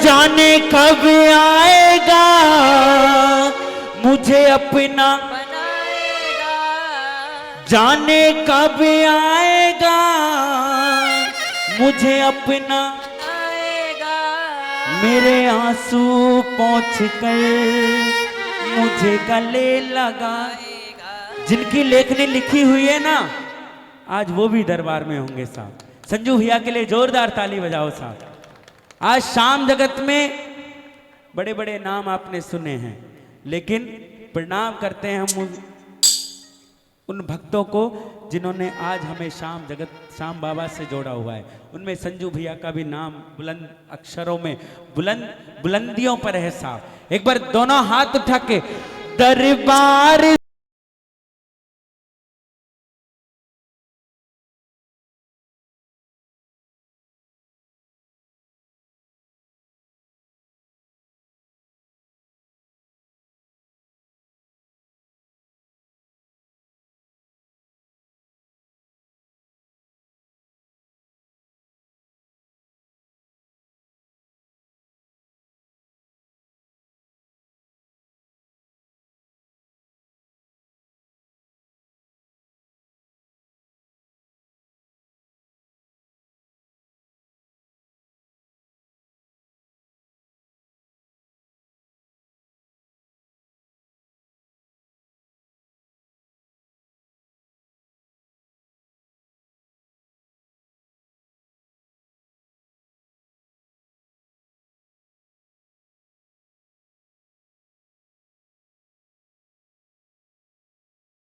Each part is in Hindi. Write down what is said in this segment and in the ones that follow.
जाने कब आएगा मुझे अपना बनाएगा, जाने कब आएगा मुझे अपना बनाएगा, मेरे आंसू पोंछ कर मुझे गले लगा। जिनकी लेखनी लिखी हुई है ना, आज वो भी दरबार में होंगे साहब। संजू भैया के लिए जोरदार ताली बजाओ साहब। आज शाम जगत में बड़े बड़े नाम आपने सुने हैं, लेकिन प्रणाम करते हैं हम उन भक्तों को जिन्होंने आज हमें शाम बाबा से जोड़ा हुआ है। उनमें संजू भैया का भी नाम बुलंद अक्षरों में बुलंदियों पर है साहब। एक बार दोनों हाथ उठा के दरबार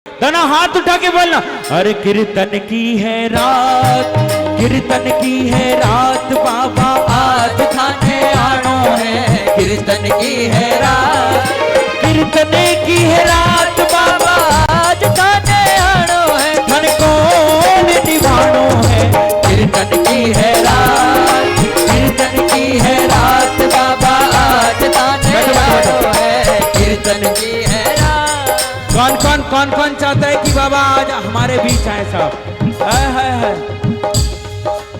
दोनों हाथ उठा के बोलना, अरे कीर्तन की है रात, कीर्तन की है रात बाबा आज थाने आनो है। कीर्तन की है रात, कीर्तन की है रात बाबा आज थाने आनो है। धन कौन निभानो है। कीर्तन की है रात, कीर्तन की है रात बाबा आज थाने आनो है। कीर्तन की है रात। कौन कौन चाहता है कि बाबा आज हमारे बीच आए साहब। है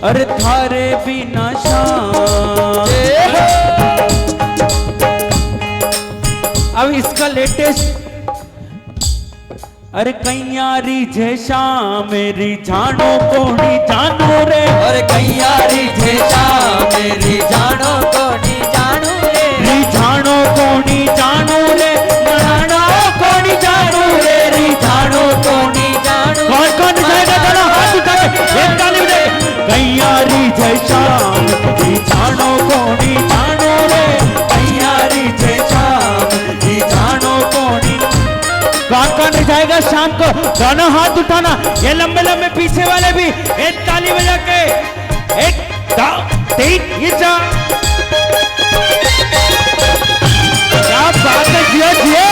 अरे थारे बिना शाम। अब इसका लेटेस्ट, अरे कैयारी जे शाम मेरी जानो कोनी जानो रे। अरे कैयारी जे शाम मेरी जानो कोनी जानो रे। री जानो कोनी जानो रे, जानो कोनी जानो रे, री जानो कोनी जानो। कौन जाएगा दोनों हाथ उठा के एक ताली बजा के। कैयारी जे शाम मेरी जानो कोनी जानो रे। कैयारी जे शाम मेरी जानो कोनी। कौन जाएगा शाम को? दोनों हाथ उठाना। ये लंबे लंबे पीछे वाले भी एक ताली बजा के। एक दो तीन ये जा। क्या बात है, जियो जियो।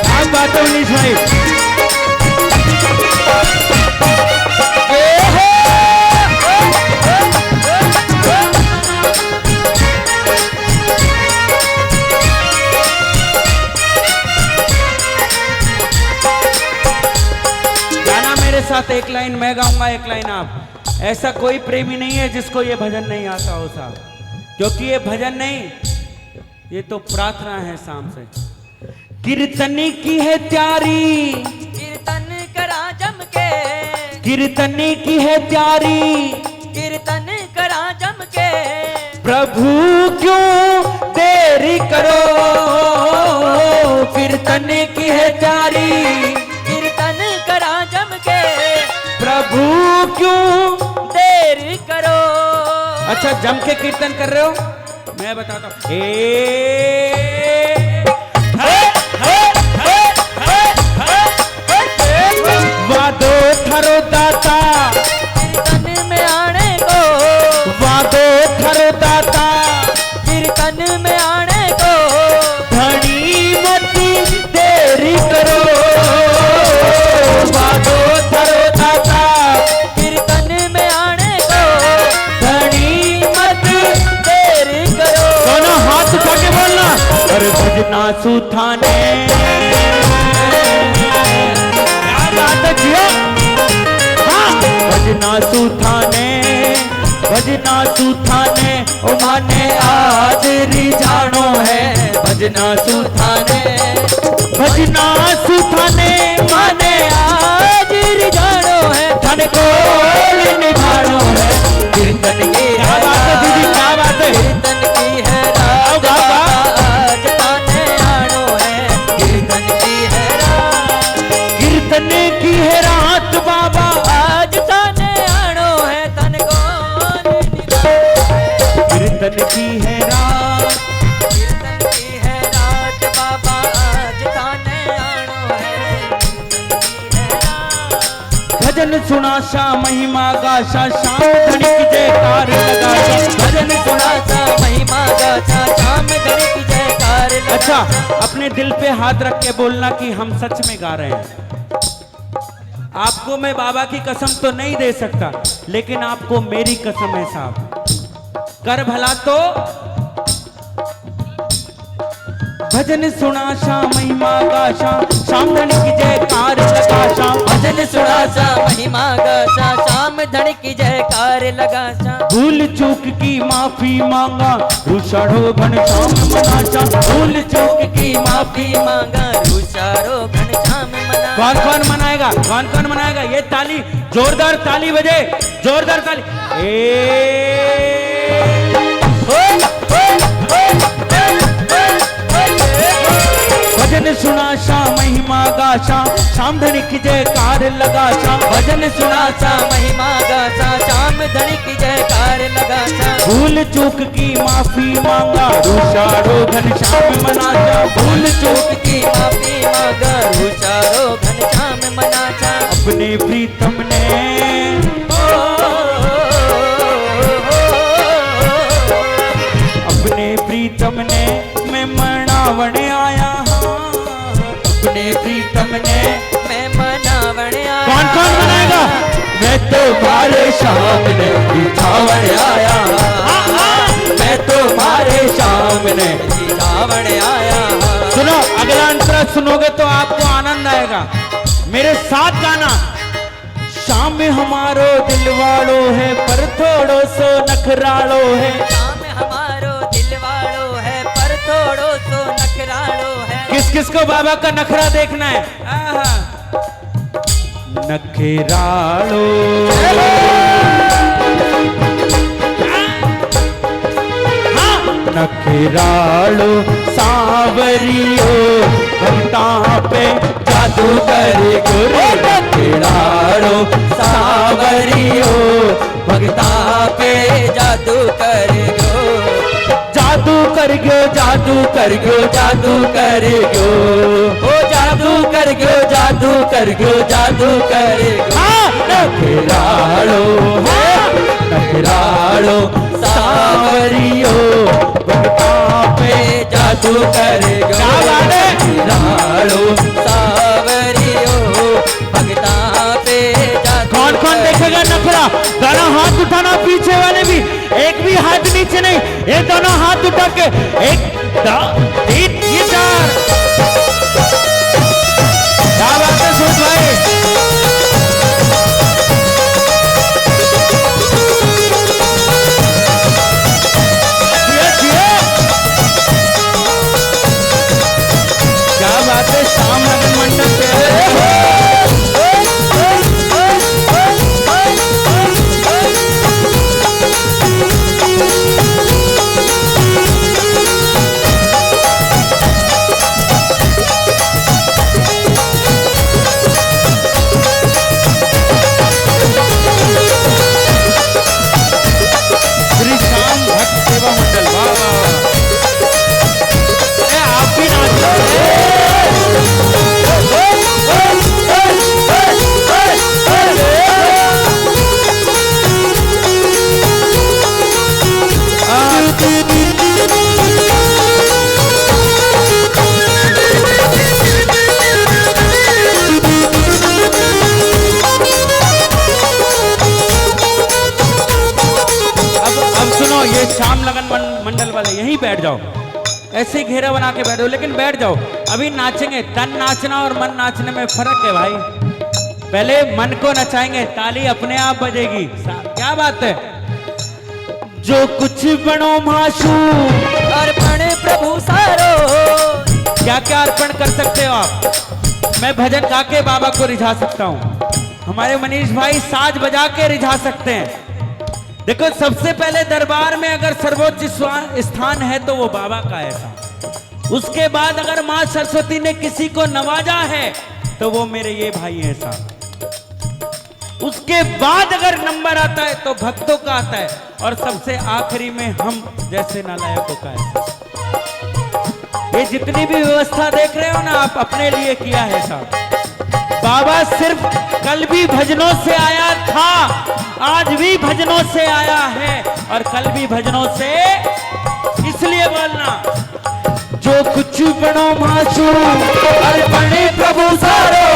क्या बात है उन्नीस भाई। साथ एक लाइन मैं गाऊंगा, एक लाइन आप। ऐसा कोई प्रेमी नहीं है जिसको ये भजन नहीं आता हो साहब, क्योंकि ये भजन नहीं, ये तो प्रार्थना है शाम से। कीर्तन की है त्यारी, कीर्तन करा जम के। कीर्तन की है त्यारी, कीर्तन करा जम के। प्रभु क्यों देरी करो। कीर्तन की है त्यारी, कीर्तन करा जम के। प्रभु क्यों देरी करो। अच्छा जम के कीर्तन कर रहे हो, मैं बताता हूं। वादो थरो दाता, कीर्तन में आने को। वादो थरो दाता, कीर्तन में आने को। धनी मती देरी करो। वादो थरो दाता, कीर्तन में आने को। धनी मत देरी सुथाने, क्या बात है जियो, हाँ भजना सुथाने, भजना सुथाने ओ माने आज रिझाणो है, भजना सुथाने, भजना सुथाने माने आज रिझाणो है, धन को निभाणो है, कीर्तन की क्या बात है दीदी, क्या बात है, कीर्तन की है रात आज ताने आणो है, कीर्तन की है रात, कीर्तन की है रात बाबा आज ताने आणो है, तन को कीर्तन की है रात, कीर्तन की है रात बाबा आज ताने आणो है, कीर्तन की है रात, भजन सुना सा महिमा गाशा शाम धनी की जयकार लगा सा, भजन सुना सा महिमा गाथा शाम धनी की जयकार लगा। अच्छा अपने दिल पे हाथ रख के बोलना कि हम सच में गा रहे हैं। आपको मैं बाबा की कसम तो नहीं दे सकता, लेकिन आपको मेरी कसम है साहब, कर भला तो भजन सुना सा महिमा गाशा शाम धनी की जयकार लगा सा, भजन सुना सा महिमा गाशा शाम धन की जयकार लगा सा, भूल चूक की माफी मांगा रुषाढ़ो घन श्याम मनाचा, भूल चूक की माफी मांगा रुषारो घनश्याम मना। कौन कौन मनाएगा, कौन कौन मनाएगा, ये ताली जोरदार ताली बजे, जोरदार ताली भजन सुना सा महिमा गाशा शाम धनी की जयकार लगा सा, भजन सुना सा महिमा गाशा शाम धन की जयकार लगा सा, भूल चूक की माफी मांगा रुषाढ़ो घन श्याम मनाचा, भूल चूक की माफी मांगा रुषारो घनश्याम मना सा, अपने प्रीतम ने अपने प्रीतम ने मैं मनावण आया, अपने प्रीतम ने मैं मनावण आया। कौन कौन मनाएगा, मैं तुम्हारे सामने बिछावण आया, मैं तुम्हारे सामने बिछावण आया। सुनो अगला अंतरा सुनोगे तो आपको आनंद आएगा, मेरे साथ गाना। शाम हमारो दिलवाड़ो है पर थोड़ो सो नखराड़ो है, शाम हमारो दिलवाड़ो है पर थोड़ो सो नखराड़ो है। किस किस को बाबा का नखरा देखना है, नखराड़ो हाँ नखराड़ो सावरियो भक्ता पे जादू करे गुरु, नखराड़ो सावरियो भक्ता पे जादू कर गो, जादू कर गयो, जादू कर गयो, जादू कर गयो, ओ जादू कर गो, जादू कर गो, जादू कर गो। हाँ नखराड़ो नखराड़ो सावरियो भक्ता पे जादू कर गयो, क्या बात है, नखराड़ो सावरियो भगता पे जादू। कौन कौन देखेगा नखरा, दोनों हाथ उठाना, पीछे वाले भी, एक भी हाथ नीचे नहीं, ये दोनों हाथ उठा के एक तीन ये चार, क्या बात है सुन भाई, जियो, जियो। क्या बात है, शाम लगन मंडल से श्री श्याम भक्त सेवा मंडल, वाह वाह वाह, आप भी अब सुनो, ये श्याम लगन मंडल वाले यहीं बैठ जाओ, ऐसे ही घेरा बना के बैठो, लेकिन बैठ जाओ, अभी नाचेंगे। तन नाचना और मन नाचने में फर्क है भाई। पहले मन को नचाएंगे, ताली अपने आप बजेगी। क्या बात है। जो कुछ बनो माशूक, अर्पण प्रभु सारो। क्या क्या अर्पण कर सकते हो आप? मैं भजन गा के बाबा को रिझा सकता हूँ, हमारे मनीष भाई साज बजा के रिझा सकते हैं। देखो, सबसे पहले दरबार में अगर सर्वोच्च स्थान है तो वो बाबा का है साहब। उसके बाद अगर मां सरस्वती ने किसी को नवाजा है तो वो मेरे ये भाई है साहब। उसके बाद अगर नंबर आता है तो भक्तों का आता है, और सबसे आखिरी में हम जैसे नालायकों का है साहब। ये जितनी भी व्यवस्था देख रहे हो ना आप, अपने लिए किया है साहब। बाबा सिर्फ कल भी भजनों से आया था, आज भी भजनों से आया है, और कल भी भजनों से। इसलिए बोलना, जो कुछ बनो मासूम, अर्पण प्रभु सारो।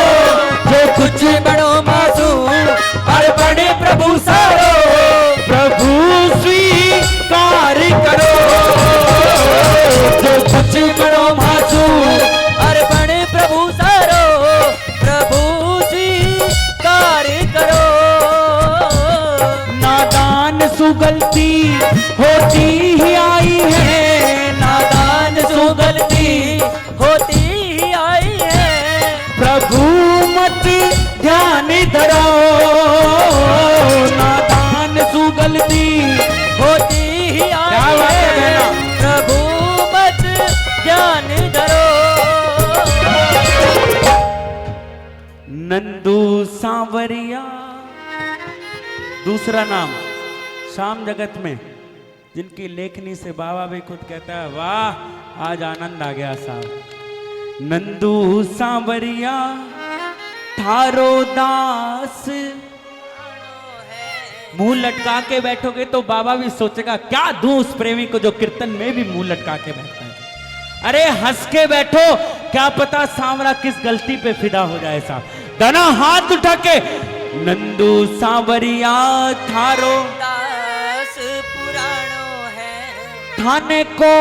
जो कुछ बड़ो मासूम, अर्पण प्रभु सारो। प्रभु स्वीकार करो। जो कुछ बनो मासूम, अर्पण प्रभु सारो। प्रभु स्वीकार करो। नादान सुगलती होती ही आई है। नादान सुगलती होती ही आई है। प्रभु मत ध्यान धरो। नादान सुगलती होती ही आई है। प्रभु मत ध्यान धरो। नंदू सांवरिया दूसरा नाम, शाम जगत में जिनकी लेखनी से बाबा भी खुद कहता है, वाह आज आनंद आ गया साहब। नंदू सांवरिया थारो दास। मुंह लटका के बैठोगे तो बाबा भी सोचेगा क्या दूं उस प्रेमी को जो कीर्तन में भी मुंह लटका के बैठता है। अरे हंस के बैठो, क्या पता सांवरा किस गलती पे फिदा हो जाए साहब। दाना हाथ उठा के, नंदू सांवरिया थारो दास पुराणो है। थाने को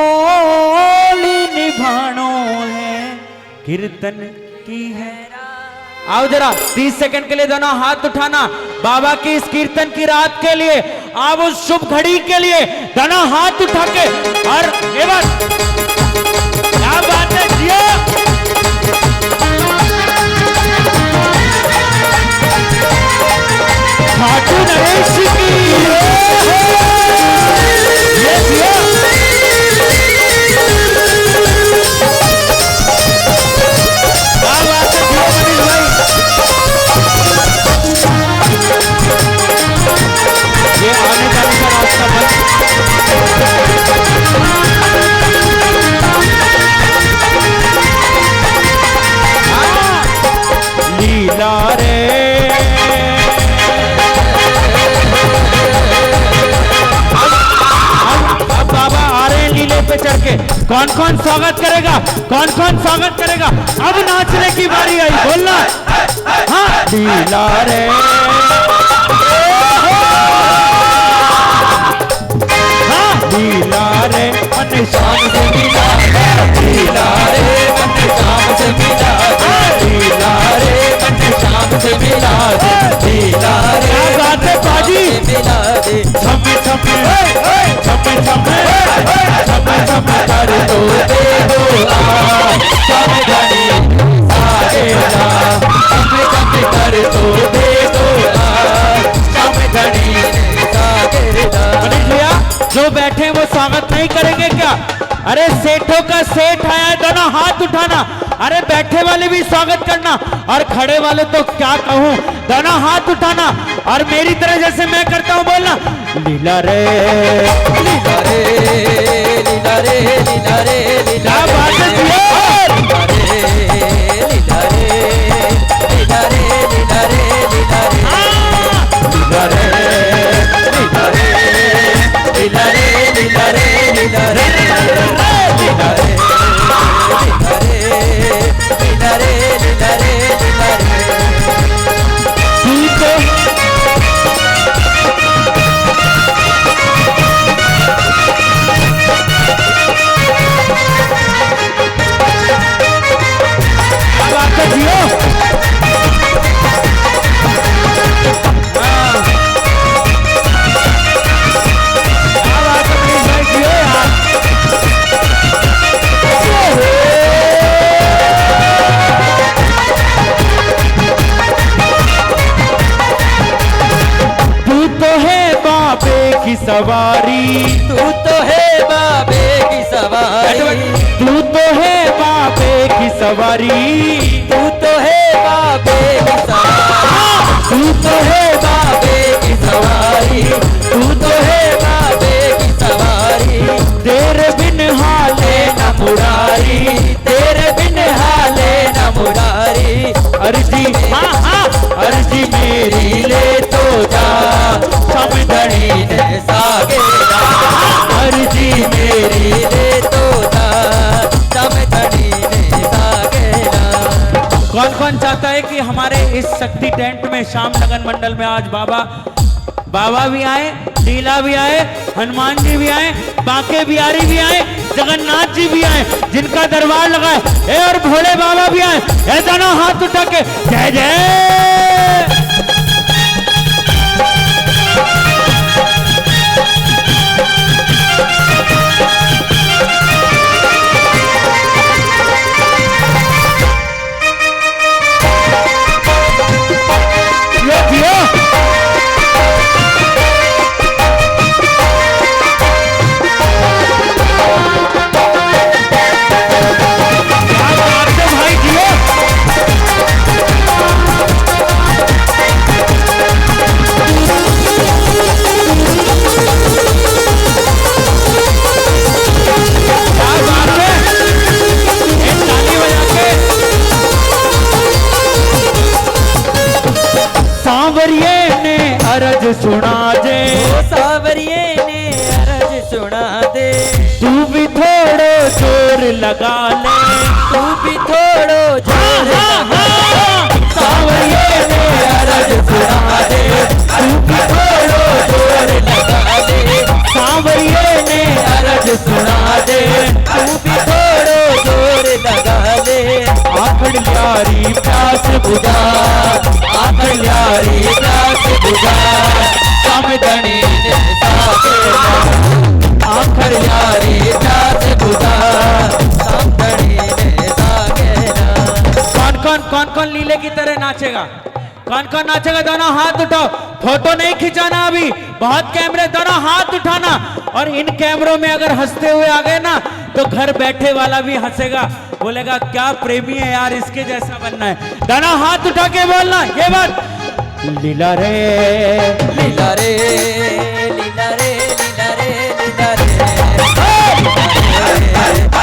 निभानो है, कीर्तन की है। आओ जरा 30 सेकंड के लिए दोनों हाथ उठाना, बाबा की इस कीर्तन की रात के लिए, आप उस शुभ घड़ी के लिए दोनों हाथ उठा के। और क्या बात है जिया। खाटू नरेश की ये दिया। क्या बात है जिया मनीष भाई। ये आने जाने का रास्ता बंद। लीला रे अब बाबा आ रहे हैं लीले पे चढ़ के। कौन कौन स्वागत करेगा, कौन कौन स्वागत करेगा? अब नाचने की बारी आई, बोलना। हाँ, लीला रे लीला रे मन शाम से मिला। लीला रे मन शाम से मिला। लीला रे मन शाम से मिला। लीला रे बात है बाजी मिला दे। छम छम छम छम छम छम कर दो दे दो छम घड़ी सारे ला। छम छम कर दो दे दो छम घड़ी सारे ला। मनीष भैया जो बैठे हैं वो स्वागत नहीं करेंगे क्या? अरे सेठों का सेठ आया है, दोनों हाथ उठाना। अरे बैठे वाले भी स्वागत करना, और खड़े वाले तो क्या कहूं, दोनों हाथ उठाना। और मेरी तरह जैसे मैं करता हूं बोलना, लीला रे लीला रे लीला रे लीला रे लीला बात है लीला रे लीला रे लीला रे लीला रे लीला रे लीला रे लीला रे लीला रे लीला रे लीला रे लीला रे लीला रे लीला रे लीला रे। सवारी। तू तो है बाबे की सवारी, तू तो है बाबे की सवारी, तू तो है बाबे की सवारी, तू तो है बाबे की सवारी, तू तो है बाबे की सवारी। तेरे बिन हाले न मुरारी, तेरे बिन हाले न मुरारी। अर्जी अर्जी मेरी ले तो जा, समझड़ी ने सागेरा, अर्जी मेरी ले तो जा, समझड़ी ने सागेरा। कौन कौन चाहता है कि हमारे इस शक्ति टेंट में श्याम लगन मंडल में आज बाबा भी आए, लीला भी आए, हनुमान जी भी आए, बांके बिहारी भी आए, जगन्नाथ जी भी आए, जिनका दरबार लगा है, और भोले बाबा भी आए। ए दोनों हाथ उठा के जय जय। यो जियो। सांवरिये ने अरज सुना दे, सावरिये ने अरज सुना दे, तू भी थोड़ो जोर लगा ले, तू भी थोड़ो जोर लगा ले। सांवरिये ने अरज सुना दे, तू भी थोड़ो जोर लगा ले, सांवरिये ने अरज सुना दे, तू भी थोड़ो जोर लगा ले। आखड़ यारी प्यास बुझा, आखड़ यारी प्यास बुझा, समझड़ी ने सागेरा, आखर यारी प्यास बुझा, समझड़ी ने सागेरा। कौन कौन लीले की तरह नाचेगा? कौन कौन नाचेगा? दोनों हाथ उठाओ। फोटो नहीं खिंचाना अभी, बहुत कैमरे, दोनों हाथ उठाना। और इन कैमरों में अगर हंसते हुए आ गए ना तो घर बैठे वाला भी हंसेगा, बोलेगा क्या प्रेमी है यार, इसके जैसा बनना है। दोनों हाथ उठा के बोलना ये बात, लीला रे लीला रे लीला रे लीला रे लीला रे लीला रे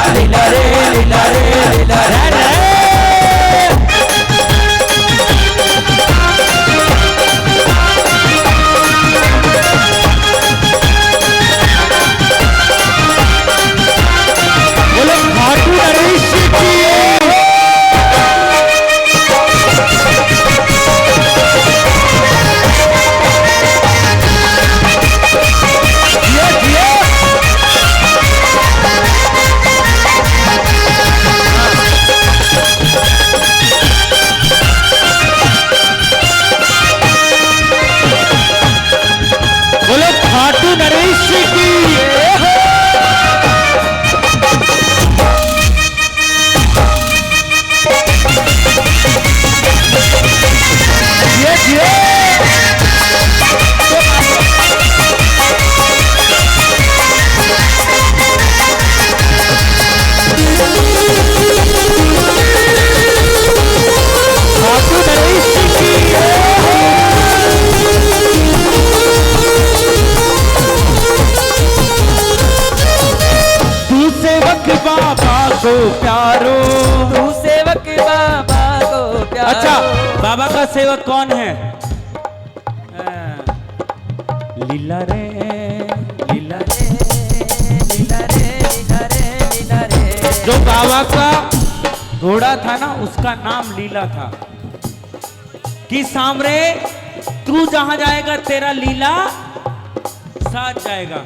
लीला रे लीला रे लीला रे। बोलो खाटू नरेश की। बोलो खाटू नरेश की। को प्यारो, तू सेवक बाबा को प्यारो। अच्छा बाबा का सेवक कौन है? लीला रे लीला रे लीला रे लीला रे लीला रे। जो बाबा का घोड़ा था ना उसका नाम लीला था कि सामरे तू जहां जाएगा तेरा लीला साथ जाएगा।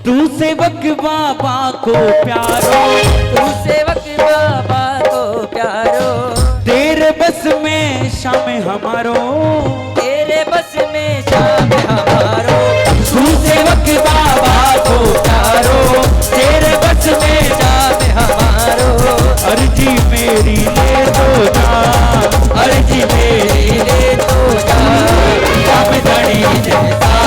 तू सेवक बाबा को प्यारो, तू सेवक बाबा को प्यारो। तेरे बस में शाम हमारो, तेरे बस में शाम हमारो। तू सेवक बाबा को प्यारो, तेरे बस में शाम हमारो। अर्जी मेरी ले तो जा, अर्जी मेरी ले तो जा, राम धनी जैसा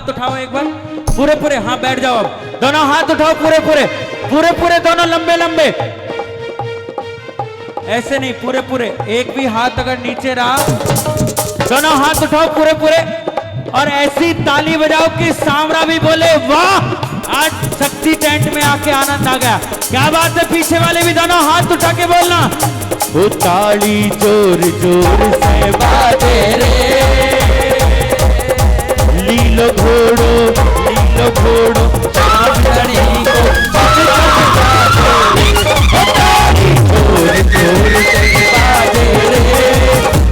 हाथ उठाओ एक बार पूरे पूरे, हाँ बैठ जाओ अब, दोनों हाथ उठाओ पूरे पूरे, पूरे पूरे दोनों लंबे लंबे, ऐसे नहीं पूरे पूरे, एक भी हाथ अगर नीचे रहा, दोनों हाथ उठाओ पूरे पूरे, और ऐसी ताली बजाओ कि सांवरा भी बोले वाह, आज शक्ति टेंट में आके आनंद आ गया। क्या बात है, पीछे वाले भी दोनों हाथ उठा के बोलना, वो ताली जोर जोर से बाजे रे, लीलो घोड़ो शाम धनी को ताली जोर जोर से बाजे रे,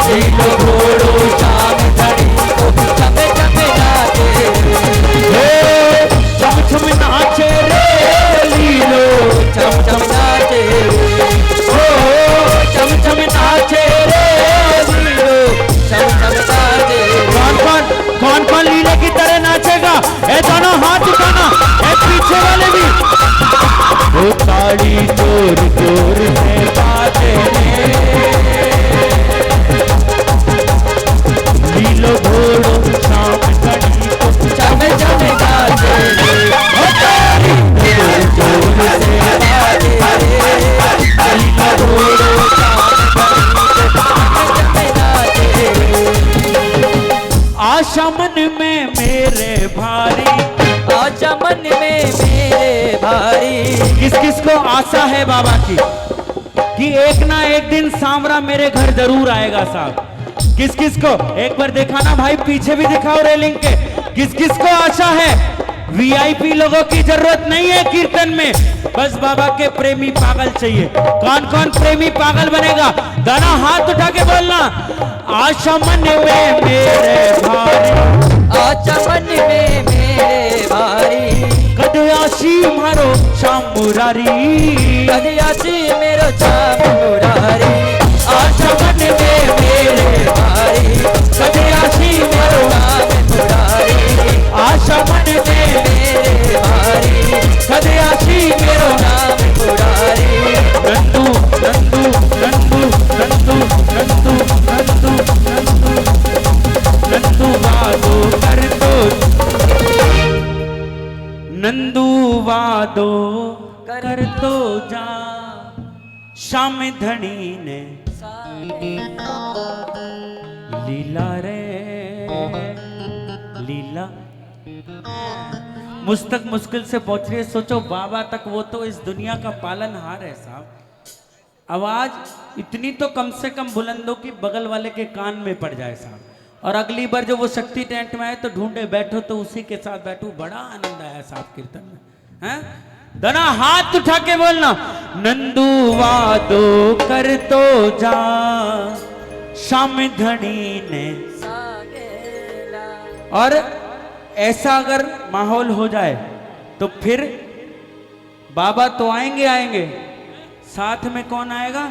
लीलो घोड़ो शाम धनी को चमे चमे नाचे रे, चम चम नाचे रे, लीलो चम चम नाचे रे, चम चम नाचे रे, लीलो चम चम नाचे। कौन कौन लीले की तरह नाचेगा, ए दोनों हाथ उठाना, ए पीछे वाले भी, वो ताली जोर जोर से बाजे रे, लीलो घोड़ो शाम धनी को चमे चमे नाचे रे, वो ताली जोर जोर से बाजे रे, लीलो घोड़ो शाम धनी को चमे चमे नाचे रे। आशा मन में मेरे भारी, आशा मन में मेरे भारी, किस किस को आशा है बाबा की कि एक ना एक दिन सांवरा मेरे घर जरूर आएगा साहब, किस किस को, एक बार देखा ना भाई, पीछे भी दिखाओ रेलिंग के, किस किस को आशा है, वीआईपी लोगों की जरूरत नहीं है कीर्तन में, बस बाबा के प्रेमी पागल चाहिए। कौन कौन प्रेमी पागल बनेगा, दोनों हाथ उठा के बोलना, आशा मन में मेरे भारी, आशा मन में मेरे भारी, कदयाशी मारो श्याम मुरारी, कदयाशी मेरो श्याम मुरारी, आशा मन में मेरे भारी, कदयाशी मारो श्याम मुरारी, आशा मन में मेरे भारी, कदयाशी मेरो श्याम मुरारी, नंदू नंदू नंदू नंदू नंदू नंदू नंदू नंदू वादो कर दो, नंदू वादो कर दो जा, श्याम धनी ने लीला रे लीला, मुझ तक मुश्किल से पहुंच रही है, सोचो बाबा तक, वो तो इस दुनिया का पालनहार है साहब, आवाज इतनी तो कम से कम बुलंद हो कि बगल वाले के कान में पड़ जाए साहब, और अगली बार जब वो शक्ति टेंट में आए तो ढूंढे बैठो तो उसी के साथ बैठो, बड़ा आनंद आया साहब कीर्तन में, हैं? दोनों हाथ उठा के बोलना, नंदू वादो कर तो जा, श्याम धनी ने, और ऐसा अगर माहौल हो जाए तो फिर बाबा तो आएंगे आएंगे, साथ में कौन आएगा,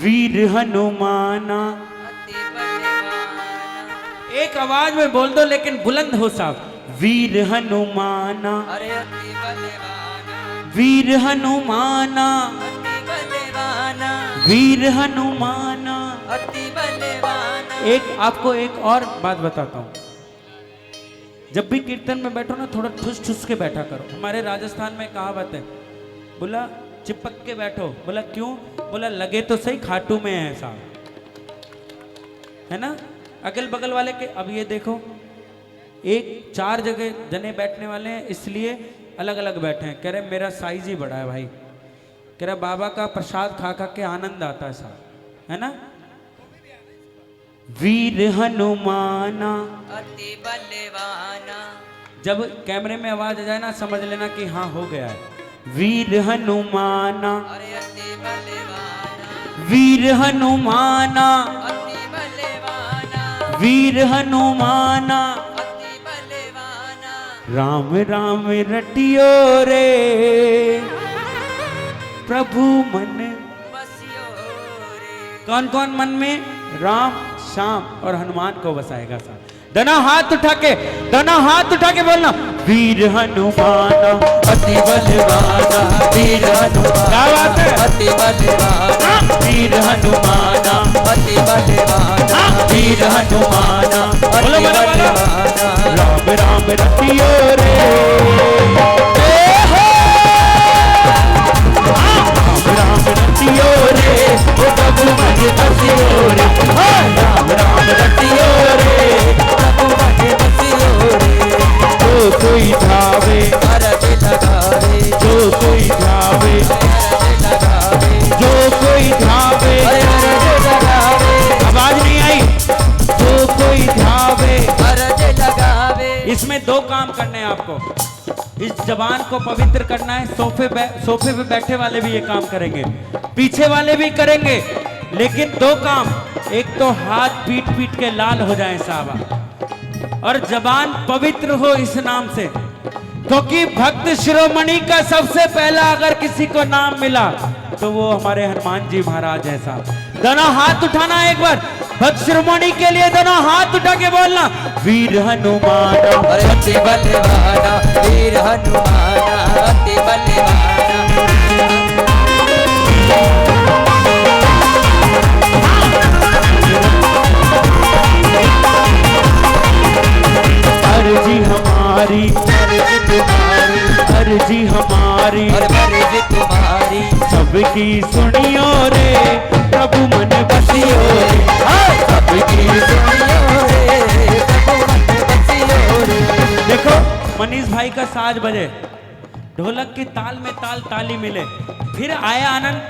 वीर हनुमाना, एक आवाज में बोल दो लेकिन बुलंद हो साहब, वीर हनुमाना, वीर हनुमाना, वीर हनुमाना। एक आपको एक और बात बताता हूं, जब भी कीर्तन में बैठो ना थोड़ा ठुस ठुस के बैठा करो, हमारे राजस्थान में कहावत है, बोला चिपक के बैठो, बोला क्यों, बोला लगे तो सही खाटू में है साहब, है ना, अगल बगल वाले के, अब ये देखो एक 4 जगह जने बैठने वाले हैं इसलिए अलग अलग बैठे हैं, कह रहे मेरा साइज ही बड़ा है भाई, कह रहा बाबा का प्रसाद खा खा के आनंद आता है साहब, है ना, वीर हनुमाना, अति बलवाना, जब कैमरे में आवाज आ जाए ना समझ लेना कि हाँ हो गया है, वीर हनुमाना, अरे अति बलवाना, वीर हनुमाना, अति बलवाना, वीर हनुमाना, अति बलवाना, राम राम रटियो रे, प्रभु मन बसियो रे, कौन कौन मन में, राम श्याम और हनुमान को बसाएगा साहब, दोनों हाथ उठा के बोलना, वीर हनुमाना, अति बलवाना वीर हनुमान, क्या बात है? अति बलवाना वीर हनुमाना, अति बलवाना वीर हनुमाना, अति बोलो बोलो बोलो। बलवाना। राम राम रतियो रे, राम राम रतियो रे, ओ प्रभु मन बसियो रे, राम राम रतियो रे, प्रभु मन बसियो रे। जो कोई धावे, अरज लगावे, जो कोई धावे, अरज लगावे, जो कोई धावे, अरज लगावे, आवाज नहीं आई, जो कोई धावे। अरज लगावे। इसमें दो काम करने हैं आपको, इस जबान को पवित्र करना है। सोफे पे बैठे वाले भी ये काम करेंगे, पीछे वाले भी करेंगे, लेकिन दो काम, एक तो हाथ पीट पीट के लाल हो जाए साहबा, और जबान पवित्र हो इस नाम से, क्योंकि भक्त शिरोमणि का सबसे पहला अगर किसी को नाम मिला तो वो हमारे हनुमान जी महाराज है साहब। दोनों हाथ उठाना एक बार भक्त शिरोमणि के लिए, दोनों हाथ उठा के बोलना वीर हनुमाना, अरे अति बलवाना वीर हनुमाना, अति बलवाना। अर्जी हमारी, अर्जी तुम्हारी, अर्जी हमारी, और अर्जी तुम्हारी, सबकी सुनियो रे, प्रभु मन बसियो रे, सबकी सुनियो रे, प्रभु मन बसियो रे। देखो मनीष भाई का साज बजे, ढोलक की ताल में ताल ताली मिले, फिर आया आनंद।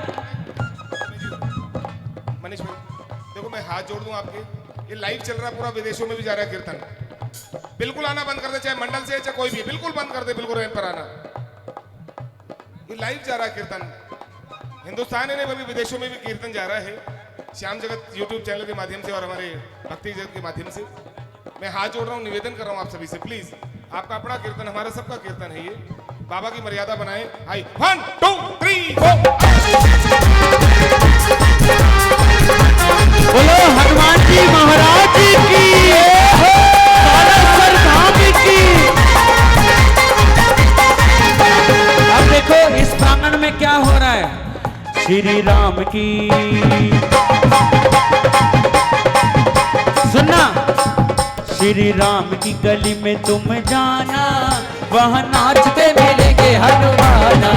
मनीष भाई देखो मैं हाथ जोड़ दूं आपके, ये लाइव चल रहा है पूरा, विदेशों में भी जा रहा है कीर्तन। बिल्कुल आना बंद कर दे, चाहे मंडल से चाहे कोई भी, बिल्कुल बंद कर दे, बिल्कुल रैन पर आना। ये लाइव जा रहा है कीर्तन, हिंदुस्तान ही नहीं बल्कि विदेशों में भी कीर्तन जा रहा है, श्याम जगत यूट्यूब चैनल के माध्यम से और हमारे भक्ति जगत के माध्यम से। मैं हाथ जोड़ रहा हूँ, निवेदन कर रहा हूँ आप सभी से, प्लीज आपका अपना कीर्तन, हमारा सबका कीर्तन है ये, बाबा की मर्यादा बनाए। आई 1 2 3 4। बोलो हनुमान जी महाराज की, बालासर धाम की। अब देखो इस प्रांगण में क्या हो रहा है, श्री राम की, सुनना, श्री राम की गली में तुम जाना, वहाँ नाचते मिलेंगे हनुमाना,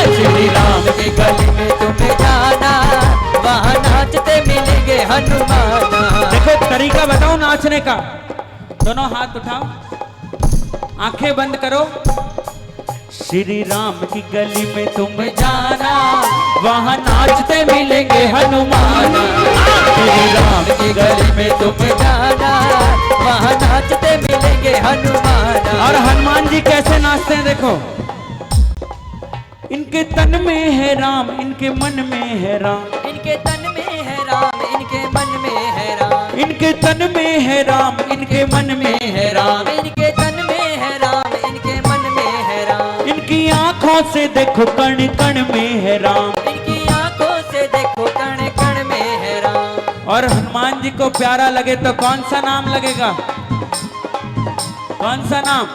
श्री राम की गली में तुम्हें जाना, वहाँ नाचते मिलेंगे हनुमाना। देखो तरीका बताओ नाचने का, दोनों हाथ उठाओ, आंखें बंद करो। श्री राम की गली में तुम जाना, वहाँ नाचते मिलेंगे हनुमान, श्री राम की गली में तुम जाना, वहाँ नाचते मिलेंगे हनुमान। और हनुमान जी कैसे नाचते हैं देखो, इनके तन में है राम, इनके मन में है राम, इनके तन में है राम, इनके मन में है राम, इनके तन में है राम, इनके मन में है राम, इनके तन में है राम, इनके मन में है राम, इनकी आंखों से देखो कण कण में है राम, इनकी आंखों से देखो कण कण में है राम। और हनुमान जी को प्यारा लगे तो कौन सा नाम लगेगा, कौन सा नाम,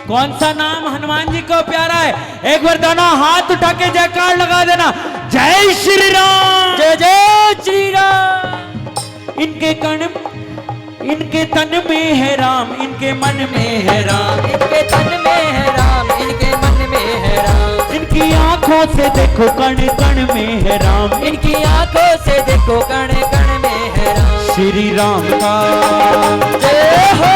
कौन सा नाम हनुमान जी को प्यारा है? एक बार दोनों हाथ उठा के जयकार लगा देना, जय श्री राम, जय जय श्री राम। इनके कण, इनके तन में है राम, इनके मन में है राम, इनके तन में है राम, इनके मन में है राम, इनकी आंखों से देखो कण कण में है राम, इनकी आंखों से देखो कण कण में है राम। श्री राम का जय हो,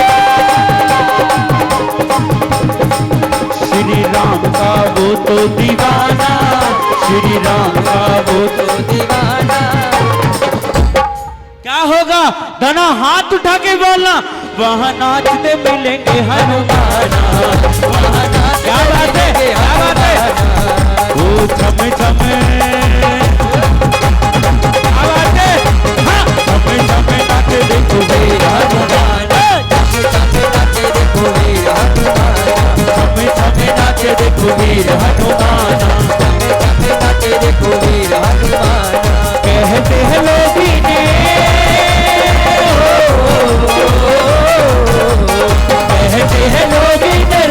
श्री राम का वो तो दीवाना, श्री राम का वो तो दीवाना। क्या होगा, दोनों हाथ उठा के बोलना, वहाँ नाचते मिलेंगे हनुमाना, वहाँ नाचते क्या बात है, मिलेंगे क्या बात है, ओ छम छम, क्या बात है, हाँ, छम छम नाचे देखो वीर हनुमान, नाचे देखो वीर हनुमान, छम छम नाचे देखो वीर हनुमान, नाचे देखो वीर हनुमान। कहते हैं लोग ने, कहते हैं लोग ने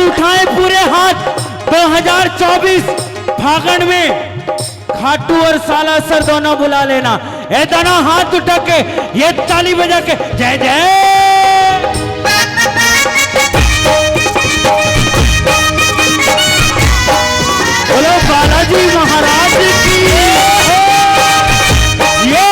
उठाए पूरे हाथ 2024 फागण में खाटू और सालासर दोनों बुला लेना। ए दोनों हाथ उठा के ये ताली बजा के जय जय बोलो बालाजी महाराज की। यो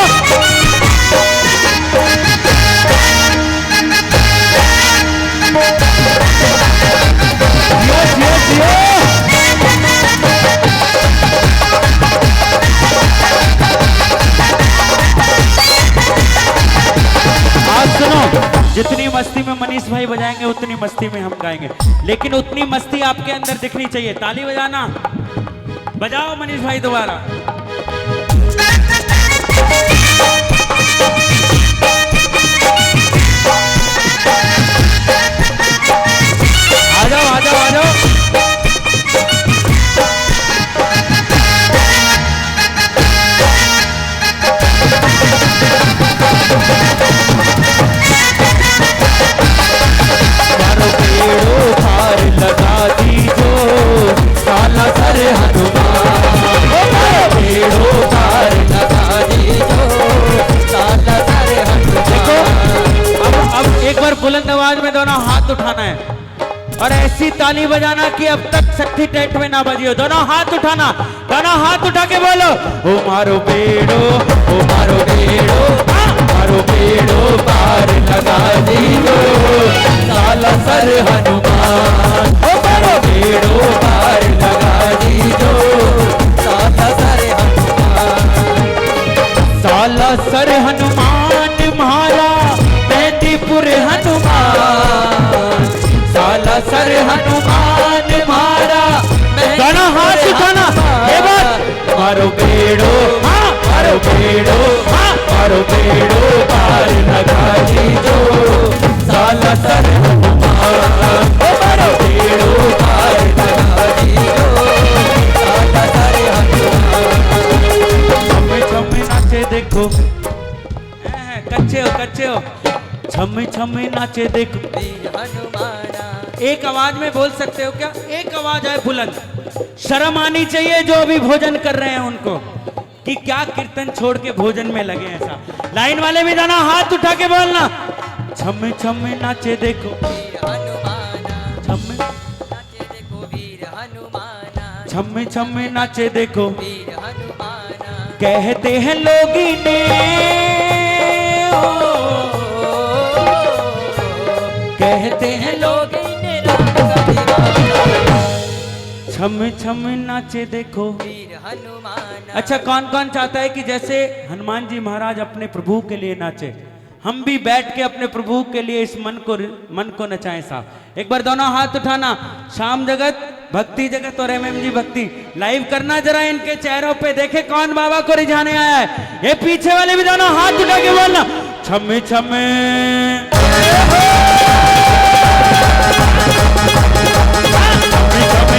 जितनी मस्ती में मनीष भाई बजाएंगे उतनी मस्ती में हम गाएंगे, लेकिन उतनी मस्ती आपके अंदर दिखनी चाहिए। ताली बजाना, बजाओ मनीष भाई दोबारा। आ जाओ आ जाओ आ जाओ। लगा दीजो साला सर हनुमान, पेड़ों पार लगा दीजो साला सर हनुमान। अब एक बार बुलंद आवाज में दोनों हाथ उठाना है और ऐसी ताली बजाना कि अब तक सट्ठी टेट में ना बजी हो। दोनों हाथ उठाना, दोनों हाथ उठा के बोलो ओ मारो पेड़ो, ओ मारो पेड़ो, मारो पेड़ो पार लगा दीजो साला सर हनुमान, ओ मारो पेड़ो पार लगा दीजो साला सर हनुमान। साला सर हनुमान मारा मेहंदीपुर हनुमान, साला सर हनुमान मारा। दोनों हाथ उठाना ये बात। मारो पेड़ो, हाँ मारो पेड़ो, हाँ मारो पेड़ो पार लगा दीजो साला सर हनुमान, ओ मारो पेड़ो पार लगा दीजो साला सर हनुमान। छम छम नाचे देखो, कच्चे हो छम छम नाचे देखो वीर हनुमाना। एक आवाज में बोल सकते हो क्या? एक आवाज है बुलंद। शर्म आनी चाहिए जो अभी भोजन कर रहे हैं उनको कि क्या कीर्तन छोड़ के भोजन में लगे। ऐसा लाइन वाले भी जाना, हाथ उठा के बोलना छम छम नाचे देखो वीर हनुमाना, छम नाचे देखो वीर हनुमाना, छम छम नाचे देखो वीर हनुमाना। कहते हैं लोगी ने कहते हैं लोग छम छम नाचे देखो वीर हनुमान। अच्छा कौन कौन चाहता है कि जैसे हनुमान जी महाराज अपने प्रभु के लिए नाचे, हम भी बैठ के अपने प्रभु के लिए इस मन को नचाएं साहब। एक बार दोनों हाथ उठाना। श्याम जगत, भक्ति जगत और एमएम जी भक्ति लाइव करना जरा इनके चेहरों पे, देखे कौन बाबा को रिझाने आया है। ये पीछे वाले भी दोनों हाथ उठा के बोलना छम छम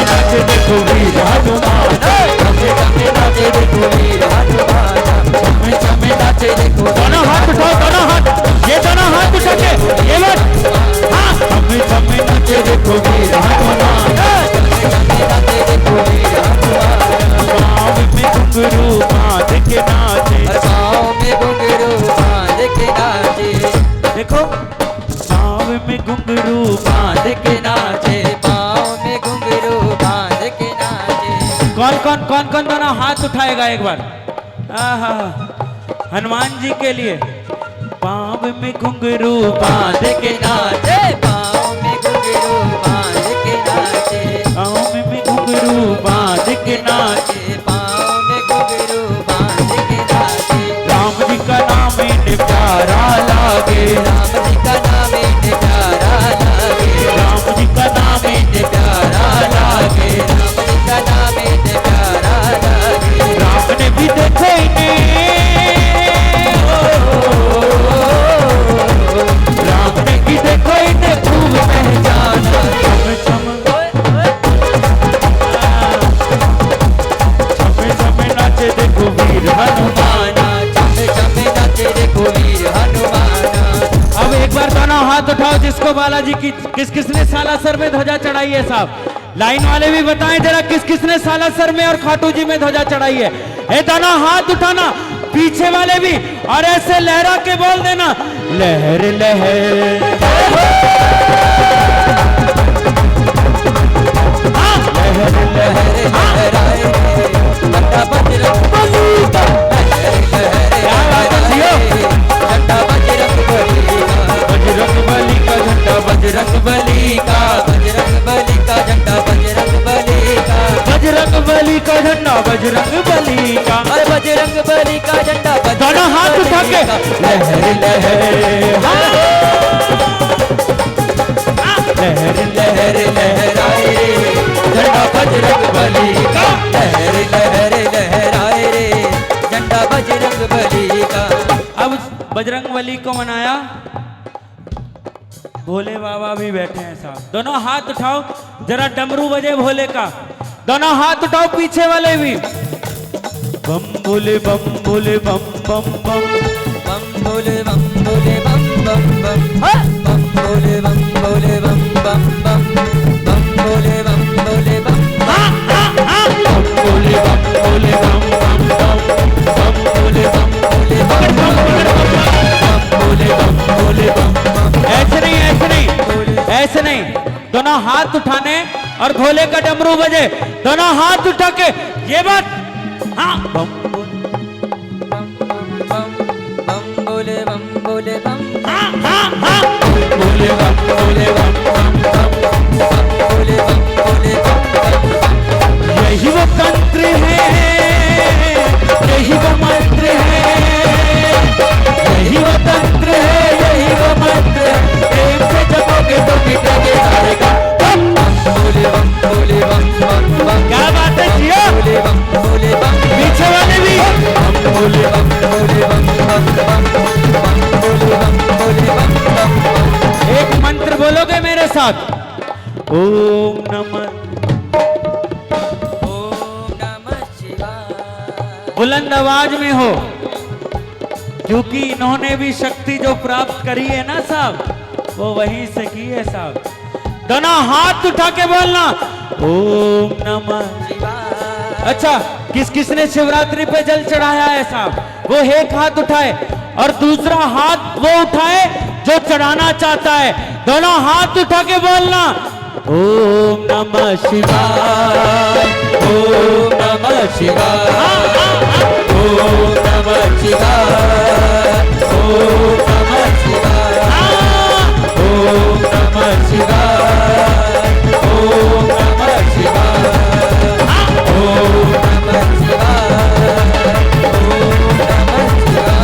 नाचे देखो वीर हनुमान, नाचे देखो वीर हनुमान, नाचे देखो। दोनों हाथ उठाओ, दोनों हाथ, ये दोनों हाथ उठा के ये मत, हाँ नाचे देखो वीर हनुमान, नाचे देखो वीर हनुमान। पाँव में घुंघरू बांध के नाचे, पाँव में घुंघरू बांध के नाचे। देखो पाँव में घुंघरू बांध के नाचे, पाँव में घुंघरू बांध के नाचे। कौन कौन दोनों हाथ उठाएगा एक बार? आहा हनुमान जी के लिए। पाँव में घुंघरू बांध के नाचे, पाँव में घुंघरू बांध के नाचे, पाँव में घुंघरू बांध के नाचे, पाँव में घुंघरू बांध के नाचे। राम जी का नाम इन्हें प्यारा लागे, राम जी का नाम इन्हें प्यारा लागे, राम जी का नाम इन्हें प्यारा लागे, राम जी का नाम इन्हें प्यारा लागे। राम ने भी देखो इन्हें, राम ने भी देखो इन्हें खूब पहचाना। छम छम नाचे देखो वीर हनुमाना, छम छम नाचे देखो वीर हनुमाना। अब एक बार दोनों हाथ उठाओ जिसको बालाजी की किसने सालासर में ध्वजा चढ़ाई है। है साहब। लाइन वाले भी बताएं जरा किस किसने सालासर में और खाटू जी में ध्वजा चढ़ाई है। ए दाना हाथ उठाना, पीछे वाले भी, और ऐसे लहरा के बोल देना लहर लहर। लहर लहर लहराए झंडा बजरंग बली का, झंडा बजरंग बली का, बजरंग बली का झंडा, बजरंग बली का, बजरंग बली का झंडा, बजरंग बली का, बजरंग बली का झंडा, बजरंग बली का, अरे बजरंग बली का झंडा, दोनों हाथ उठा के लहर लहर, लहर लहर लहराए झंडा बजरंग बली का, लहर लहर लहराए रे झंडा बजरंग बली का। अब बजरंग बली को मनाया, भोले बाबा भी बैठे हैं साहब। दोनों हाथ उठाओ, जरा डमरू बजे भोले का, दोनों हाथ उठाओ, पीछे वाले भी। बम भोले बम भोले बम बम बम, बम भोले बम भोले बम बम बम, बम भोले बम भोले बम बम बम, बम भोले बम भोले बम, बम भोले बम भोले बम बम बम, बम भोले बम भोले बम बम, भोले बम भोले बम बम। ऐसे नहीं, ऐसे नहीं, ऐसे नहीं, दोनों हाथ उठाने और भोले का डमरू बजे, दोनों हाथ उठा के ये बात। हाँ बम बम भोले बम भोले बम, हाँ हाँ हाँ भोले बम भोले बम बम बम, भोले बम भोले बम बम। यही वो तंत्र है, यही वो मंत्र है, यही वो तंत्र है, यही वो मंत्र है, प्रेम से जपोगे तो मिटेंगे सारे काम। भोले बम भोले बम बम बम, क्या बात है जियो, भोले बम भोले बम, पीछे वाले भी बम भोले बम भोले बम बम बम, बम भोले बम भोले बम बम बम। एक मंत्र बोलोगे मेरे साथ, ओम नमः, ओम नमः शिवाय। बुलंद आवाज में हो, क्योंकि इन्होंने भी शक्ति जो प्राप्त करी है ना साहब, वो वहीं से की है साहब। दोनों हाथ उठा के बोलना ओम नमः शिवाय। अच्छा, किस किसने शिवरात्रि पे जल चढ़ाया है साहब, वो एक हाथ उठाए और दूसरा हाथ वो उठाए जो चढ़ाना चाहता है। दोनों हाथ उठा के बोलना ओम नमः शिवाय, ओम नमः शिवाय, ओम नमः शिवाय, ओम नमः शिवाय, ओम नमः शिवाय, ओम नमः शिवाय, ओम नमः शिवाय, ओम नमः शिवाय।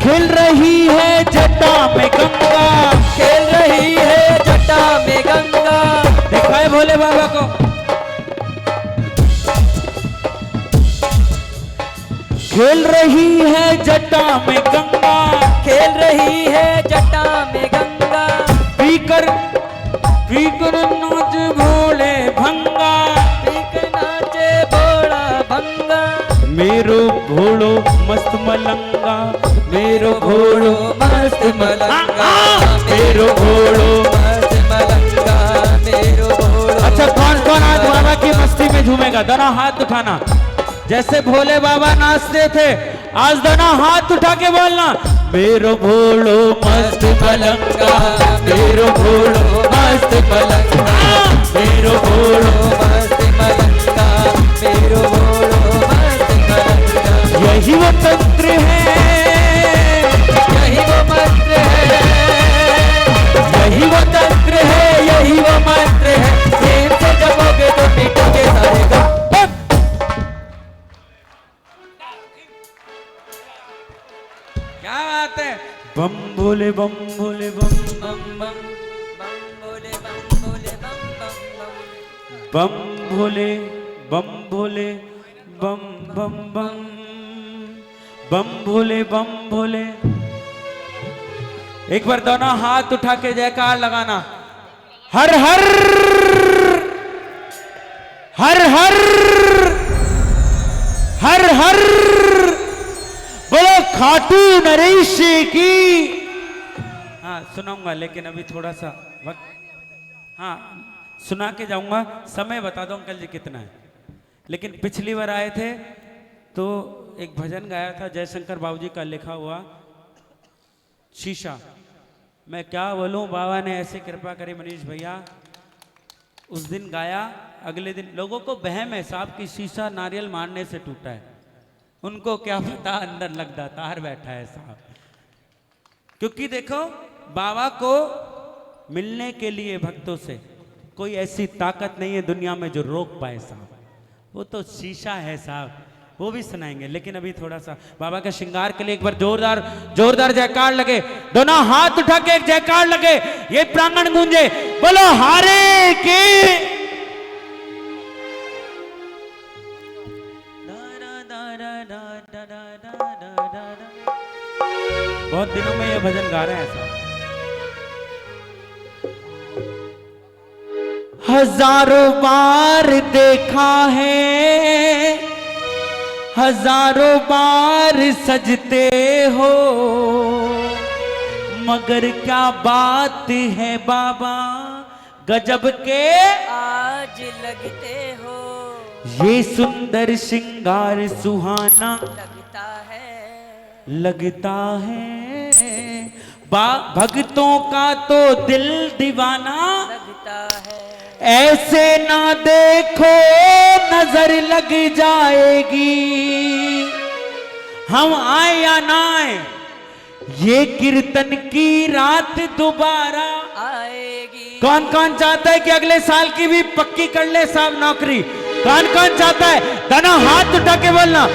खिल रही है जटा में गंगा, खेल रही है जटा में गंगा। देखा है भोले बाबा को, खेल रही है जटा में गंगा, खेल रही है जटा में गंगा। पीकर पीकर नाच भोले भंगा, पीकर नाचे भोला भंगा। मेरो भोलो मस्त मलंगा, मेरो भोलो भोलो मस्त मलंगा, मेरो भोलो। मस्त मलंगा, मेरो भोलो। अच्छा, कौन कौन आज बाबा की मस्ती में झूमेगा? दोनों हाथ उठाना, जैसे भोले बाबा नाचते थे, आज दोनों हाथ उठा के बोलना मेरो भोलो मस्त मलंगा, मेरो भोलो मस्त मलंगा, मेरो भोलो मस्त मलंगा, मेरो भोलो मस्त मलंगा। यही वो तंत्र है, यही वो मंत्र है, यही वो तंत्र है, यही वो मंत्र है। प्रेम से जपोगे तो मिटेंगे सारे गम। क्या बात है। बम भोले बम भोले बम बम बम बम भोले बम भोले बम बम बम। बम भोले बम भोले बम बम बम, बम भोले बम भोले। एक बार दोनों हाथ उठा के जयकार लगाना, हर हर हर हर हर हर बोलो खाटू नरेश की। हाँ सुनाऊंगा, लेकिन अभी थोड़ा सा वक्त। हाँ सुना के जाऊंगा, समय बता दो अंकल जी कितना है। लेकिन पिछली बार आए थे तो एक भजन गाया था जयशंकर बाबूजी का लिखा हुआ शीशा। मैं क्या बोलूं, बाबा ने ऐसे कृपा करी मनीष भैया, उस दिन गाया, अगले दिन लोगों को वहम है साहब कि शीशा नारियल मारने से टूटा है। उनको क्या पता अंदर लगदा तार बैठा है साहब। क्योंकि देखो बाबा को मिलने के लिए भक्तों से कोई ऐसी ताकत नहीं है दुनिया में जो रोक पाए साहब। वो तो शीशा है साहब, वो भी सुनाएंगे। लेकिन अभी थोड़ा सा बाबा के श्रृंगार के लिए एक बार जोरदार जोरदार जयकार लगे, दोनों हाथ उठा के एक जयकार लगे, ये प्रांगण गूंजे, बोलो हारे के। बहुत दिनों में ये भजन गा रहे हैं साहब। हजारों बार देखा है, हजारों बार सजते हो, मगर क्या बात है बाबा गजब के आज लगते हो। ये सुंदर श्रृंगार सुहाना लगता है भक्तों का तो दिल दीवाना लगता है। ऐसे ना देखो नजर लग जाएगी, हम आए या ना आए ये कीर्तन की रात दोबारा आएगी। कौन कौन चाहता है कि अगले साल की भी पक्की कर ले साहब नौकरी? कौन कौन चाहता है? दोनों हाथ उठा के बोलना,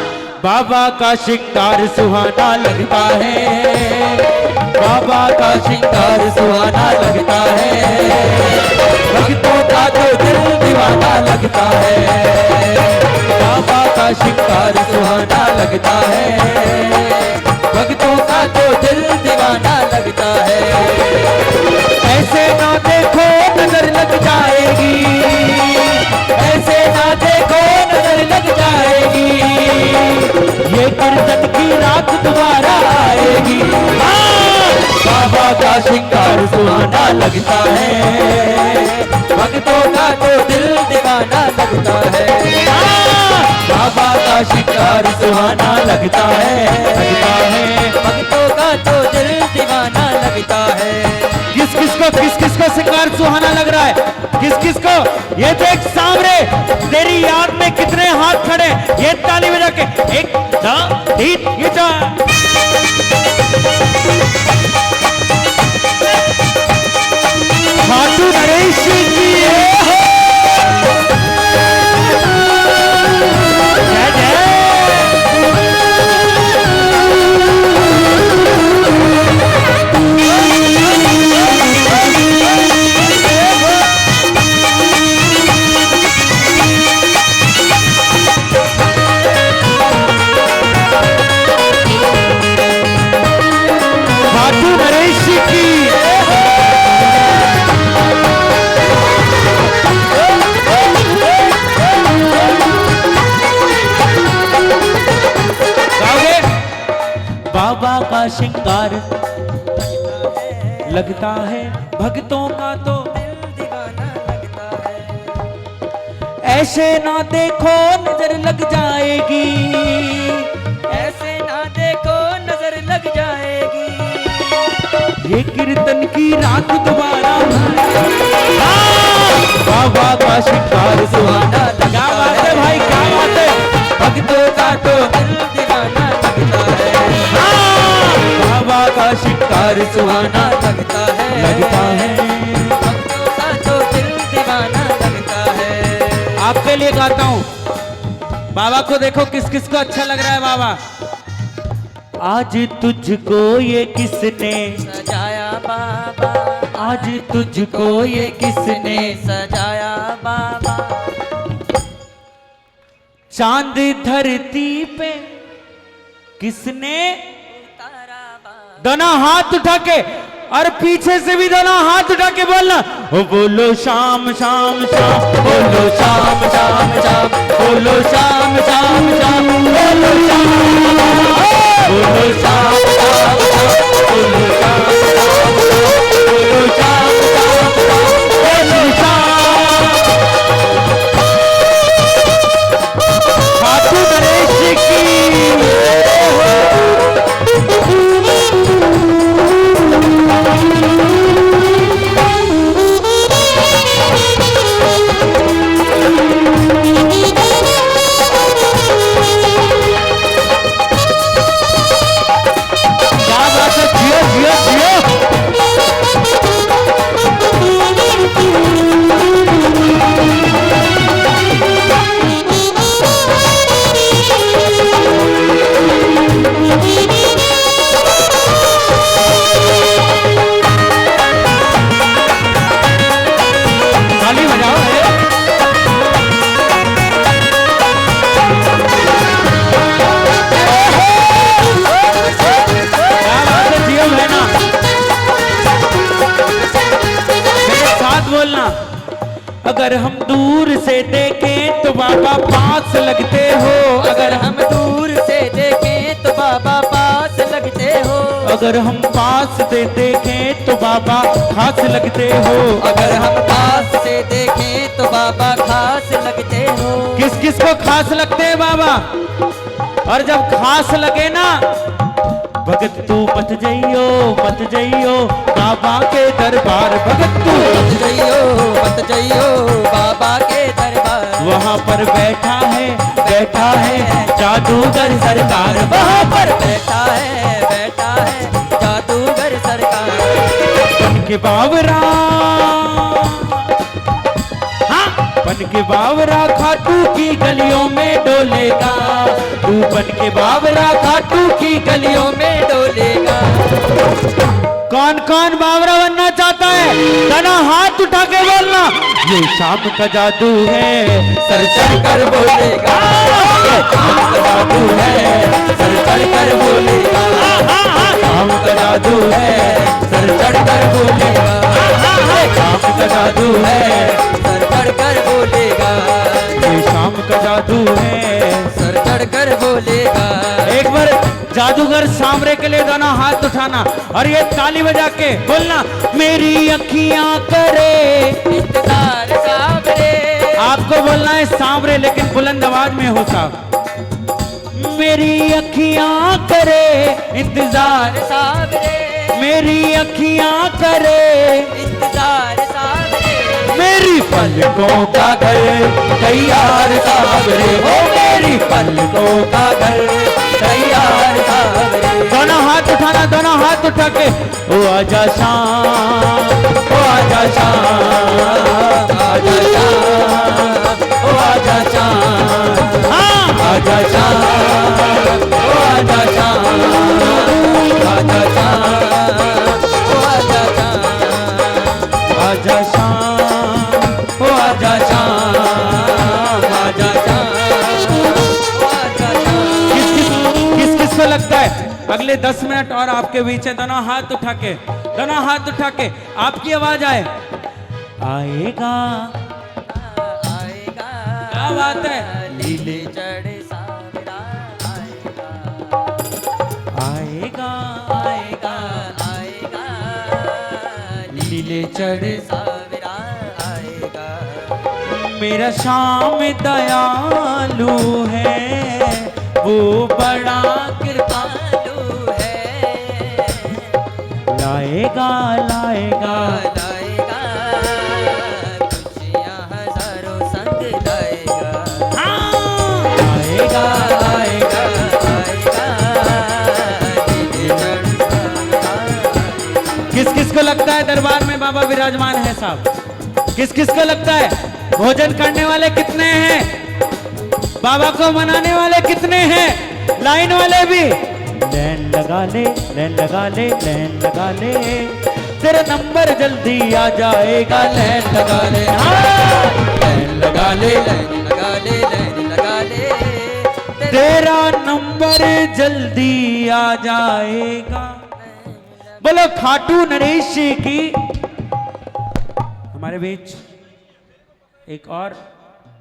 बाबा का श्रृंगार सुहाना लगता है, बाबा का श्रृंगार सुहाना लगता है, भक्तों का तो दिल दीवाना लगता है, बाबा का श्रृंगार सुहाना लगता है, भक्तों का तो दिल दीवाना लगता है। ऐसे ना देखो नजर लग जाएगी, ऐसे ना देखो नजर लग जाएगी, ये कीर्तन की रात दोबारा आएगी। बाबा का श्रृंगार सुहाना लगता है, भक्तों का तो दिल दीवाना लगता है, बाबा का श्रृंगार सुहाना लगता है, भक्तों का तो दिल दीवाना लगता है। किस किस को श्रृंगार सुहाना लग रहा है? किस किस को? ये देख सामने तेरी याद में कितने हाथ खड़े, ये ताली बजा के एक दो तीन ये खाटू नरेश की जय जय। खाटू नरेश की बाबा का श्रृंगार लगता है, भक्तों का तो दिल दीवाना लगता है। ऐसे ना देखो नजर लग जाएगी, ऐसे ना देखो नजर लग जाएगी, ये कीर्तन की रात दोबारा। बाबा का श्रृंगार सुहाना क्या बात है भाई, क्या बात है, भक्तों का तो दिल दीवाना लगता है, बाबा का श्रृंगार सुहाना लगता है, भक्तों का तो दिल दीवाना लगता है। आपके लिए गाता हूँ, बाबा को देखो किस किस को अच्छा लग रहा है। बाबा आज तुझको ये किसने सजाया बाबा, आज तुझको ये किसने सजाया बाबा, चांद धरती पे किसने उतारा बाबा। दोनों हाथ उठा के और पीछे से भी दोनों हाथ उठा के बोलना, ओ बोलो शाम शाम शाम, बोलो शाम शाम शाम, बोलो शाम शाम शाम, बोलो शाम बोलो शाम शाम शाम, बोलो शाम शाम शाम, बोलो शाम शाम शाम, अगर हम दूर से देखें तो बाबा पास लगते हो, अगर हम दूर से देखें तो बाबा पास लगते हो, अगर हम पास से देखें तो बाबा खास लगते हो, अगर हम पास से देखें तो बाबा खास लगते हो। किस किस को खास लगते हैं बाबा? और जब खास लगे ना, भगत तू मत जइयो बाबा के दरबार, भगत तू मत जइयो बाबा के दरबार। वहाँ पर बैठा है जादूगर सरकार, वहाँ पर बैठा है जादूगर सरकार। बन के बावरा, हाँ बन के बावरा खाटू की गलियों में डोलेगा, तू बन के बावरा खाटू की गलियों में डोलेगा। कौन कौन बावरा बनना चाहता है? तना हाथ उठा के बोलना, ये शाम का जादू है, सर चढ़ कर बोलेगा, ये शाम का जादू है, सर चढ़ कर बोलेगा, शाम का जादू है, सर चढ़ कर बोलेगा, शाम का जादू है, सर चढ़ कर बोलेगा, ये शाम का जादू है, सर चढ़ कर बोलेगा। एक बार जादूगर सांवरे के लिए दोनों हाथ उठाना और ये ताली बजा के बोलना, मेरी अखियां करे इंतजार सांवरे। आपको बोलना है सांवरे, लेकिन बुलंद आवाज में हो साहब। मेरी अखियां करे इंतजार सांवरे, मेरी अखियां करे इंतजार सांवरे। मेरी पलकों का घर तैयार सांवरे, हो मेरी पलकों का घर तैयार सांवरे। दोनों हाथ उठाना, दोनों हाथ उठा के, ओ आजा शाम, ओ आजा शाम, आजा शाम, ओ आजा शाम, हाँ आजा शाम, ओ आजा शाम, आजा शाम, ओ आजा शाम, आजा शाम, ओ आजा शाम, आजा शाम, ओ आजा शाम। किस किस को लगता है अगले 10 मिनट और आपके बीच है? दोनों हाथ उठा के, दोनों हाथ उठा के आपकी आवाज आए, आएगा, आएगा, क्या बात है? लीले चढ़े सांवरा आएगा, आएगा, आएगा, आएगा, लीले चढ़े सांवरा आएगा। मेरा शाम दयालु है, वो बड़ा कृपालु है, लाएगा लाएगा, लाएगा, खुशियाँ हजारों संग लाएगा, आएगा आएगा, आएगा, लीले चढ़े सांवरा आएगा। किस किस को लगता है दरबार में बाबा विराजमान है साहब? किस किस को लगता है? भोजन करने वाले कितने हैं? बाबा को मनाने वाले कितने हैं? लाइन वाले भी लाइन लगा ले, लाइन लगा ले, लाइन लगा ले, तेरा नंबर जल्दी आ जाएगा, लाइन लगा ले, हाँ लाइन लगा ले, लाइन लगा ले, लाइन लगा ले, तेरा नंबर जल्दी आ जाएगा। बोलो खाटू नरेश जी की। हमारे बीच एक और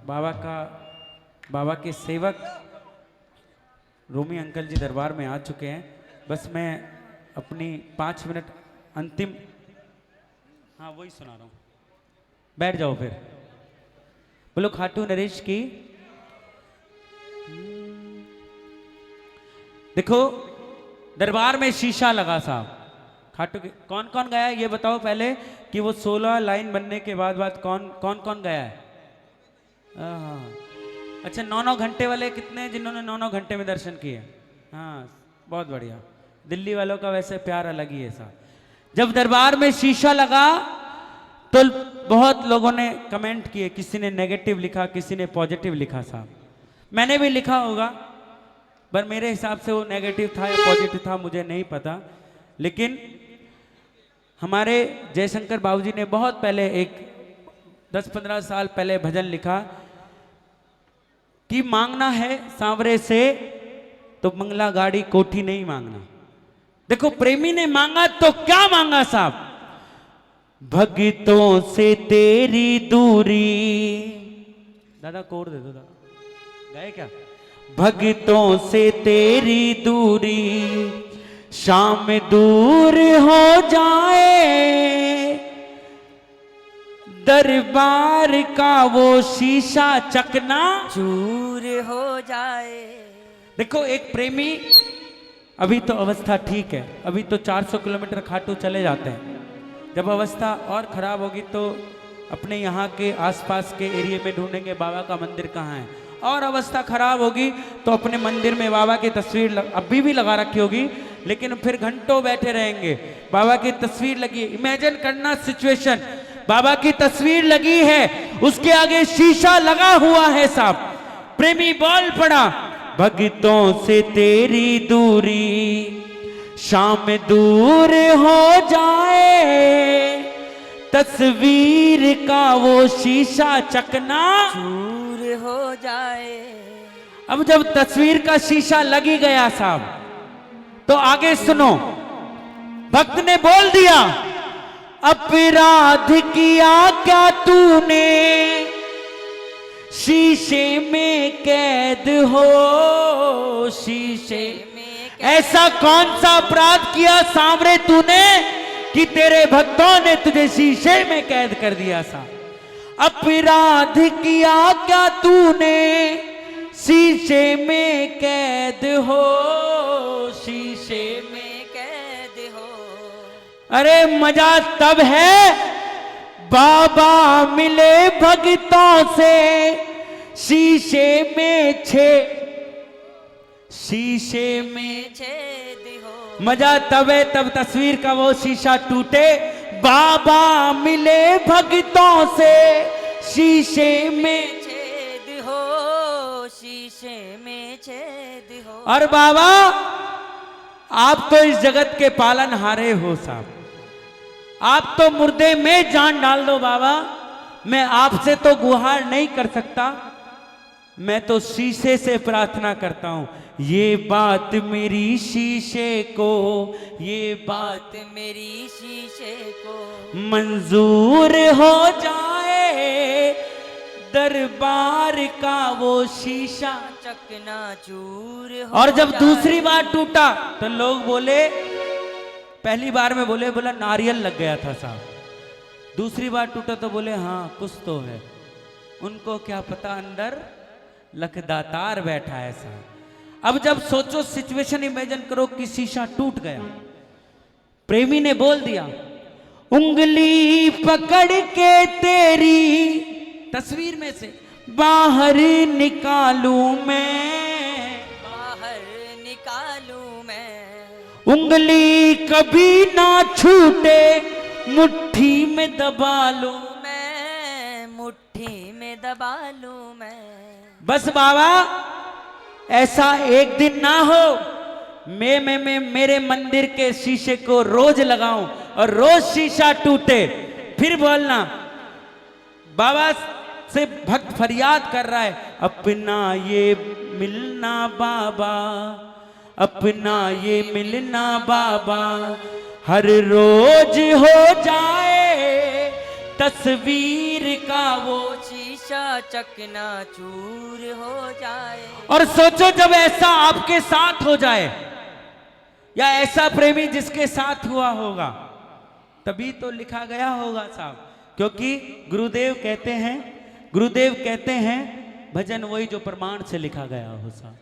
बाबा के सेवक रोमी अंकल जी दरबार में आ चुके हैं। बस मैं अपनी 5 मिनट अंतिम, हाँ वही सुना रहा हूँ, बैठ जाओ फिर। बोलो खाटू नरेश की। देखो दरबार में शीशा लगा साहब, खाटू के कौन कौन गया है ये बताओ पहले, कि वो 16 लाइन बनने के बाद कौन कौन कौन गया है? अच्छा 9-9 घंटे वाले कितने हैं जिन्होंने 9-9 घंटे में दर्शन किए? हाँ बहुत बढ़िया। दिल्ली वालों का वैसे प्यार अलग ही है साहब। जब दरबार में शीशा लगा तो बहुत लोगों ने कमेंट किए, किसी ने नेगेटिव लिखा, किसी ने पॉजिटिव लिखा साहब। मैंने भी लिखा होगा, पर मेरे हिसाब से वो नेगेटिव था या पॉजिटिव था मुझे नहीं पता। लेकिन हमारे जयशंकर बाबूजी ने बहुत पहले, एक 10-15 साल पहले भजन लिखा कि मांगना है सांवरे से तो मंगला गाड़ी कोठी नहीं मांगना। देखो प्रेमी ने मांगा तो क्या मांगा साहब, भक्तों से तेरी दूरी, दादा कोर दे दो दादा, गए क्या? भक्तों से तेरी दूरी, शाम दूर हो जाए, दरबार का वो शीशा चकना चूर हो जाए। देखो एक प्रेमी, अभी तो अवस्था ठीक है, अभी तो 400 किलोमीटर खाटू चले जाते हैं। जब अवस्था और खराब होगी तो अपने यहाँ के आसपास के एरिया में ढूंढेंगे बाबा का मंदिर कहाँ है। और अवस्था खराब होगी तो अपने मंदिर में बाबा की तस्वीर अभी भी लगा रखी होगी, लेकिन फिर घंटों बैठे रहेंगे। बाबा की तस्वीर लगी है, इमेजिन करना सिचुएशन, बाबा की तस्वीर लगी है, उसके आगे शीशा लगा हुआ है साहब। प्रेमी बोल पड़ा, भक्तों से तेरी दूरी, शाम दूर हो जाए, तस्वीर का वो शीशा चकना चूर हो जाए। अब जब तस्वीर का शीशा लगी गया साहब, तो आगे सुनो, भक्त ने बोल दिया, अपराध किया क्या तूने, शीशे में कैद हो, शीशे में ऐसा कौन सा अपराध किया सांवरे तूने कि तेरे भक्तों ने तुझे शीशे में कैद कर दिया सा। अपराध किया क्या तूने, शीशे में कैद हो, शीशे में कैद हो। अरे मजा तब है बाबा मिले भक्तों से, शीशे में शीशे में छेद हो। मजा तब है तब तस्वीर का वो शीशा टूटे, बाबा मिले भक्तों से, शीशे में छेद हो, शीशे में छेद हो। और बाबा आप तो इस जगत के पालनहारे हो साहब, आप तो मुर्दे में जान डाल दो बाबा, मैं आपसे तो गुहार नहीं कर सकता, मैं तो शीशे से प्रार्थना करता हूं, ये बात मेरी शीशे को, ये बात मेरी शीशे को मंजूर हो जाए, दरबार का वो शीशा चकना चूर हो। और जब दूसरी बार टूटा तो लोग बोले, पहली बार में बोला नारियल लग गया था साहब, दूसरी बार टूटा तो बोले हाँ कुछ तो है, उनको क्या पता अंदर लखदातार बैठा है साहब। अब जब सोचो सिचुएशन इमेजिन करो कि शीशा टूट गया, प्रेमी ने बोल दिया, उंगली पकड़ के तेरी तस्वीर में से बाहर निकालूं मैं, बाहर निकालूं मैं, उंगली कभी ना छूटे, मुट्ठी में दबा लूं मैं, मुट्ठी में दबा लूं मैं। बस बाबा ऐसा एक दिन ना हो मैं मेरे मंदिर के शीशे को रोज लगाऊं और रोज शीशा टूटे, फिर बोलना बाबा से भक्त फरियाद कर रहा है, अपना ये मिलना बाबा, अपना ये मिलना बाबा, हर रोज हो जाए, तस्वीर का वो शीशा चकना चूर हो जाए। और सोचो जब ऐसा आपके साथ हो जाए, या ऐसा प्रेमी जिसके साथ हुआ होगा, तभी तो लिखा गया होगा साहब, क्योंकि गुरुदेव कहते हैं भजन वही जो प्रमाण से लिखा गया हो साहब,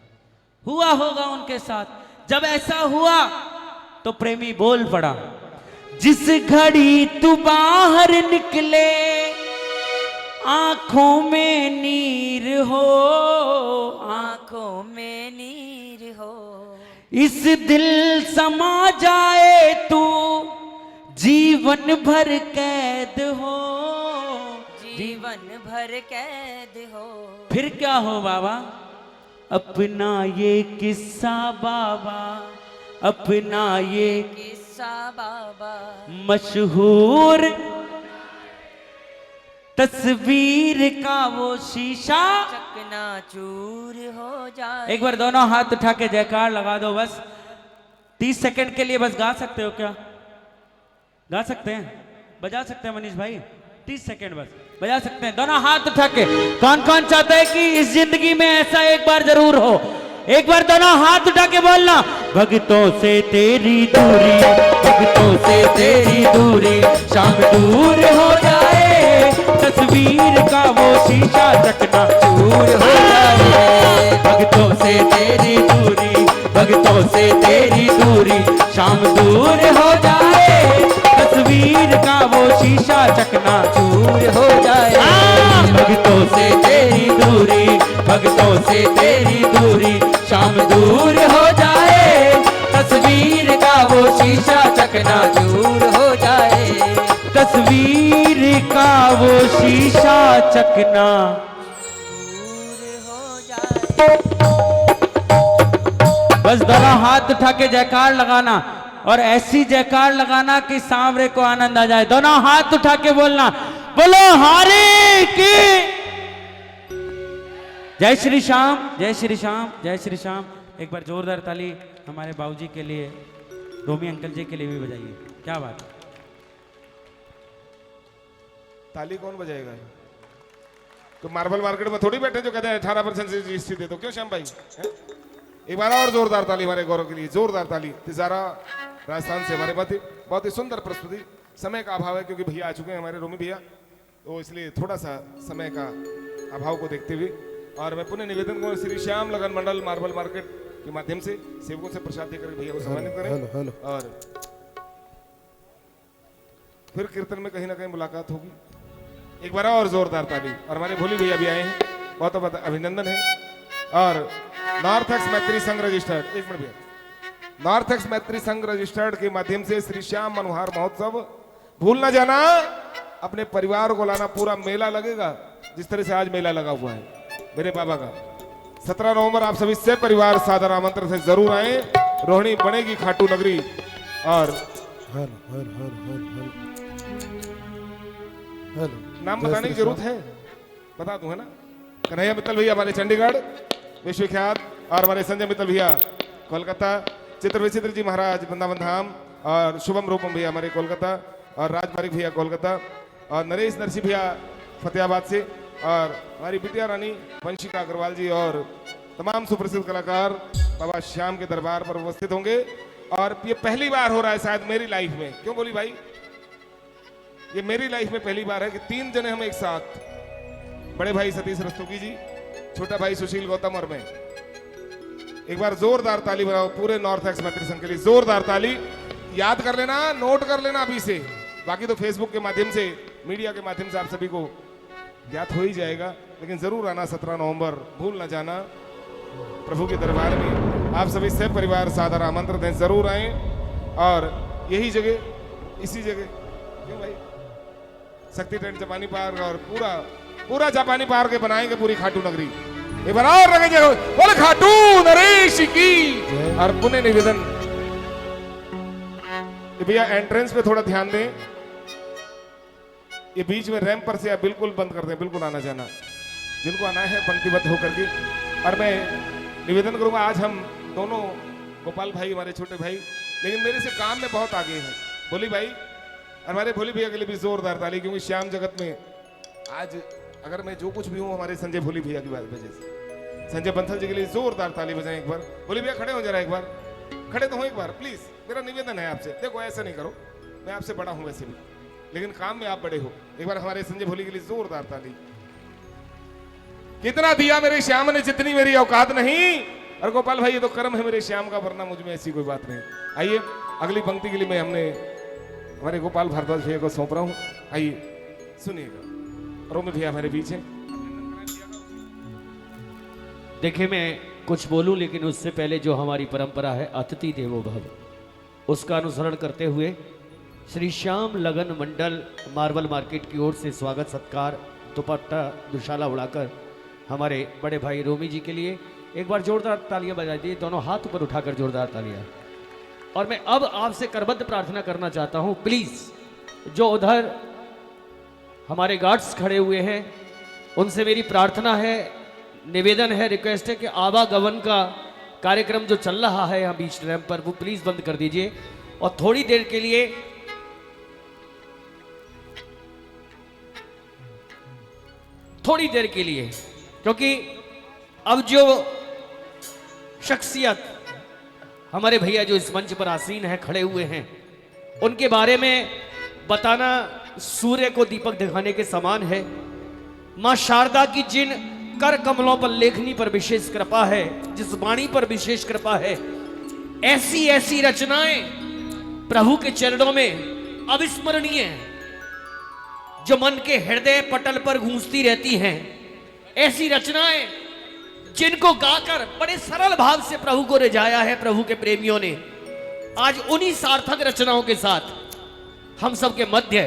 हुआ होगा उनके साथ। जब ऐसा हुआ तो प्रेमी बोल पड़ा, जिस घड़ी तू बाहर निकले, आंखों में नीर हो, आंखों में नीर हो, इस दिल समा जाए तू, जीवन भर कैद हो, जीवन भर कैद हो। फिर क्या हो बाबा, अपना ये किस्सा बाबा, अपना ये किस्सा बाबा, मशहूर तस्वीर का वो शीशा चकना चूर हो जाए। एक बार दोनों हाथ उठा के जयकार लगा दो, बस 30 सेकंड के लिए बस गा सकते हो क्या? गा सकते हैं? बजा सकते हैं मनीष भाई? 30 सेकंड बस बजा सकते हैं, दोनों हाथ उठा के। कौन कौन चाहता है कि इस जिंदगी में ऐसा एक बार जरूर हो? एक बार दोनों हाथ उठा के बोलना, भक्तों से तेरी दूरी, भक्तों से तेरी दूरी, शाम दूर हो जाए, तस्वीर का वो शीशा चकना चूर हो जाए। भक्तों से तेरी दूरी, भक्तों से तेरी दूरी, शाम दूर हो जाए, तस्वीर का वो शीशा चकना चूर हो जाए। भक्तों से तेरी दूरी, भक्तों से तेरी दूरी, शाम दूर हो जाए, तस्वीर का वो शीशा चकना चूर हो जाए। तस्वीर का वो शीशा चकना बस दोनों हाथ उठा के जयकार लगाना, और ऐसी जयकार लगाना कि सांवरे को आनंद आ जाए। दोनों हाथ उठा के बोलना, बोलो हरे की जय श्री श्याम, जय श्री श्याम, जय श्री श्याम। एक बार जोरदार ताली हमारे बाबूजी के लिए, रोमी अंकल जी के लिए भी बजाइए। क्या बात है। ताली कौन बजाएगा? तो मार्बल मार्केट में थोड़ी बैठे जो कहते हैं 18% से जीएसटी दे दो। क्यों श्याम भाई? एक बार और जोरदार ताली हमारे गौरव के लिए, जोरदार ताली। तिजारा राजस्थान से हमारे बहुत ही सुंदर प्रस्तुति। समय का अभाव है क्योंकि भैया आ चुके हैं हमारे रोमी भैया, तो इसलिए थोड़ा सा समय का अभाव को देखते हुए, और मैं पुनः निवेदन करूँ श्री श्याम लगन मंडल मार्बल मार्केट के माध्यम से सेवकों से प्रसाद देकर भैया को सम्मानित करें। और फिर कीर्तन में कहीं ना कहीं मुलाकात होगी। एक बार और जोरदार ताली। और हमारे भोली भैया भी आए हैं, बहुत बहुत अभिनंदन है। और नॉर्थ एक्स मैत्री संघ रजिस्टर्ड, एक मिनट भैया, नॉर्थ एक्स मैत्री संघ रजिस्टर्ड के माध्यम से श्री श्याम मनोहर महोत्सव भूल ना जाना, अपने परिवार को लाना। पूरा मेला लगेगा जिस तरह से आज मेला लगा हुआ है मेरे बाबा का। 17 नवंबर आप सभी से परिवार सादर आमंत्रण से जरूर आए। रोहिणी बनेगी खाटू नगरी। और नाम बताने की जरूरत है? बता दूं है ना? कन्हैया मित्तल भैया हमारे चंडीगढ़ विश्वविख्यात, और हमारे संजय मित्तल भैया कोलकाता, चित्र विचित्र जी महाराज वृंदावन धाम, और शुभम रूपम भैया हमारे कोलकाता, और राजमारिक भैया कोलकाता, और नरेश नरसी भैया फतेहाबाद से, और हमारी बिटिया रानी वंशिका अग्रवाल जी, और तमाम सुप्रसिद्ध कलाकार बाबा श्याम के दरबार पर उपस्थित होंगे। और ये पहली बार हो रहा है शायद मेरी लाइफ में। क्यों बोली भाई? ये मेरी लाइफ में पहली बार है कि 3 जने हम एक साथ, बड़े भाई सतीश रस्तोगी जी, छोटा भाई सुशील गौतम और मैं। एक बार जोरदार ताली बनाओ पूरे नॉर्थ एक्स मैत्री संघ के लिए, जोरदार ताली। याद कर लेना, नोट कर लेना अभी से, बाकी तो फेसबुक के माध्यम से, मीडिया के माध्यम से आप सभी को ज्ञात हो ही जाएगा। लेकिन जरूर आना 17 नवंबर, भूल ना जाना। प्रभु के दरबार में आप सभी से परिवार सादर आमंत्रित हैं, जरूर आए। और यही जगह, इसी जगह, क्यों भाई, शक्ति टेंट जापानी पार्क, और पूरा जापानी पार्क बनाएंगे पूरी खाटू नगरी। एक बार और रखेंगे, बोले खाटू नरेश की। और पुनः निवेदन भैया एंट्रेंस पे थोड़ा ध्यान दें, ये बीच में रैंप पर से आप बिल्कुल बंद कर दें, बिल्कुल आना जाना, जिनको आना है पंक्तिबद्ध होकर के। और मैं निवेदन करूंगा, आज हम दोनों, गोपाल भाई हमारे छोटे भाई, लेकिन मेरे से काम में बहुत आगे हैं, भोली भाई, हमारे भोली भैया के लिए भी जोरदार ताली, क्योंकि श्याम जगत में आज अगर मैं जो कुछ भी हूँ हमारे संजय भोली भैया की वजह से। संजय बंसल जी के लिए जोरदार ताली बजाएं एक बार। भोली भैया खड़े हो जरा, एक बार खड़े तो हो एक बार प्लीज, मेरा निवेदन है आपसे। देखो ऐसा नहीं करो, मैं आपसे बड़ा हूं वैसे भी, लेकिन काम में आप बड़े हो। एक बार हमारे संजय भोली के लिए जोरदार ताली। कितना दिया मेरे श्याम ने जितनी मेरी औकात नहीं। और गोपाल भाई ये तो कर्म है मेरे श्याम का, वरना मुझ में ऐसी कोई बात नहीं। आइए अगली पंक्ति के लिए मैं हमने हमारे गोपाल भारद्वाज भैया को सौंप रहा हूं, आइए सुनिएगा। रोमी भैया हमारे बीच हैं। देखिए मैं कुछ बोलूं, लेकिन उससे पहले जो हमारी परंपरा है अतिथि देवो भव, उसका अनुसरण करते हुए श्री श्याम लगन मंडल मार्बल मार्केट की ओर से स्वागत सत्कार दुपट्टा दुशाला उड़ाकर हमारे बड़े भाई रोमी जी के लिए एक बार जोरदार तालियां बजा दी, दोनों हाथ ऊपर उठाकर जोरदार तालियां। और मैं अब आपसे करबद्ध प्रार्थना करना चाहता हूं, प्लीज जो उधर हमारे गार्ड्स खड़े हुए हैं उनसे मेरी प्रार्थना है, निवेदन है, रिक्वेस्ट है कि आवागमन का कार्यक्रम जो चल रहा है यहाँ बीच रैंप पर, वो प्लीज बंद कर दीजिए। और थोड़ी देर के लिए थोड़ी देर के लिए, क्योंकि अब जो शख्सियत हमारे भैया जो इस मंच पर आसीन है, खड़े हुए हैं, उनके बारे में बताना सूर्य को दीपक दिखाने के समान है। मां शारदा की जिन कर कमलों पर, लेखनी पर विशेष कृपा है, जिस वाणी पर विशेष कृपा है, ऐसी ऐसी रचनाएं प्रभु के चरणों में अविस्मरणीय हैं, जो मन के हृदय पटल पर गूंजती रहती हैं। ऐसी रचनाएं जिनको गाकर बड़े सरल भाव से प्रभु को रिझाया है प्रभु के प्रेमियों ने। आज उन्हीं सार्थक रचनाओं के साथ हम सबके मध्य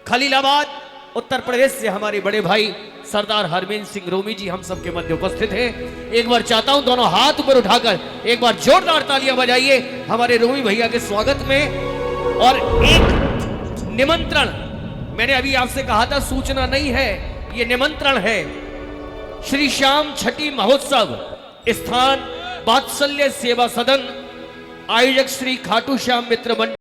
खलीलाबाद उत्तर प्रदेश से हमारे बड़े भाई सरदार हरमेंद्र सिंह रोमी जी हम सबके मध्य उपस्थित हैं। एक बार चाहता हूं दोनों हाथ ऊपर उठाकर एक बार जोरदार तालियां बजाइए हमारे रोमी भैया के स्वागत में। और एक निमंत्रण, मैंने अभी आपसे कहा था सूचना नहीं है, ये निमंत्रण है। श्री श्याम छठी महोत्सव, स्थान वात्सल्य सेवा सदन, आयोजक श्री खाटू श्याम मित्र मंडल।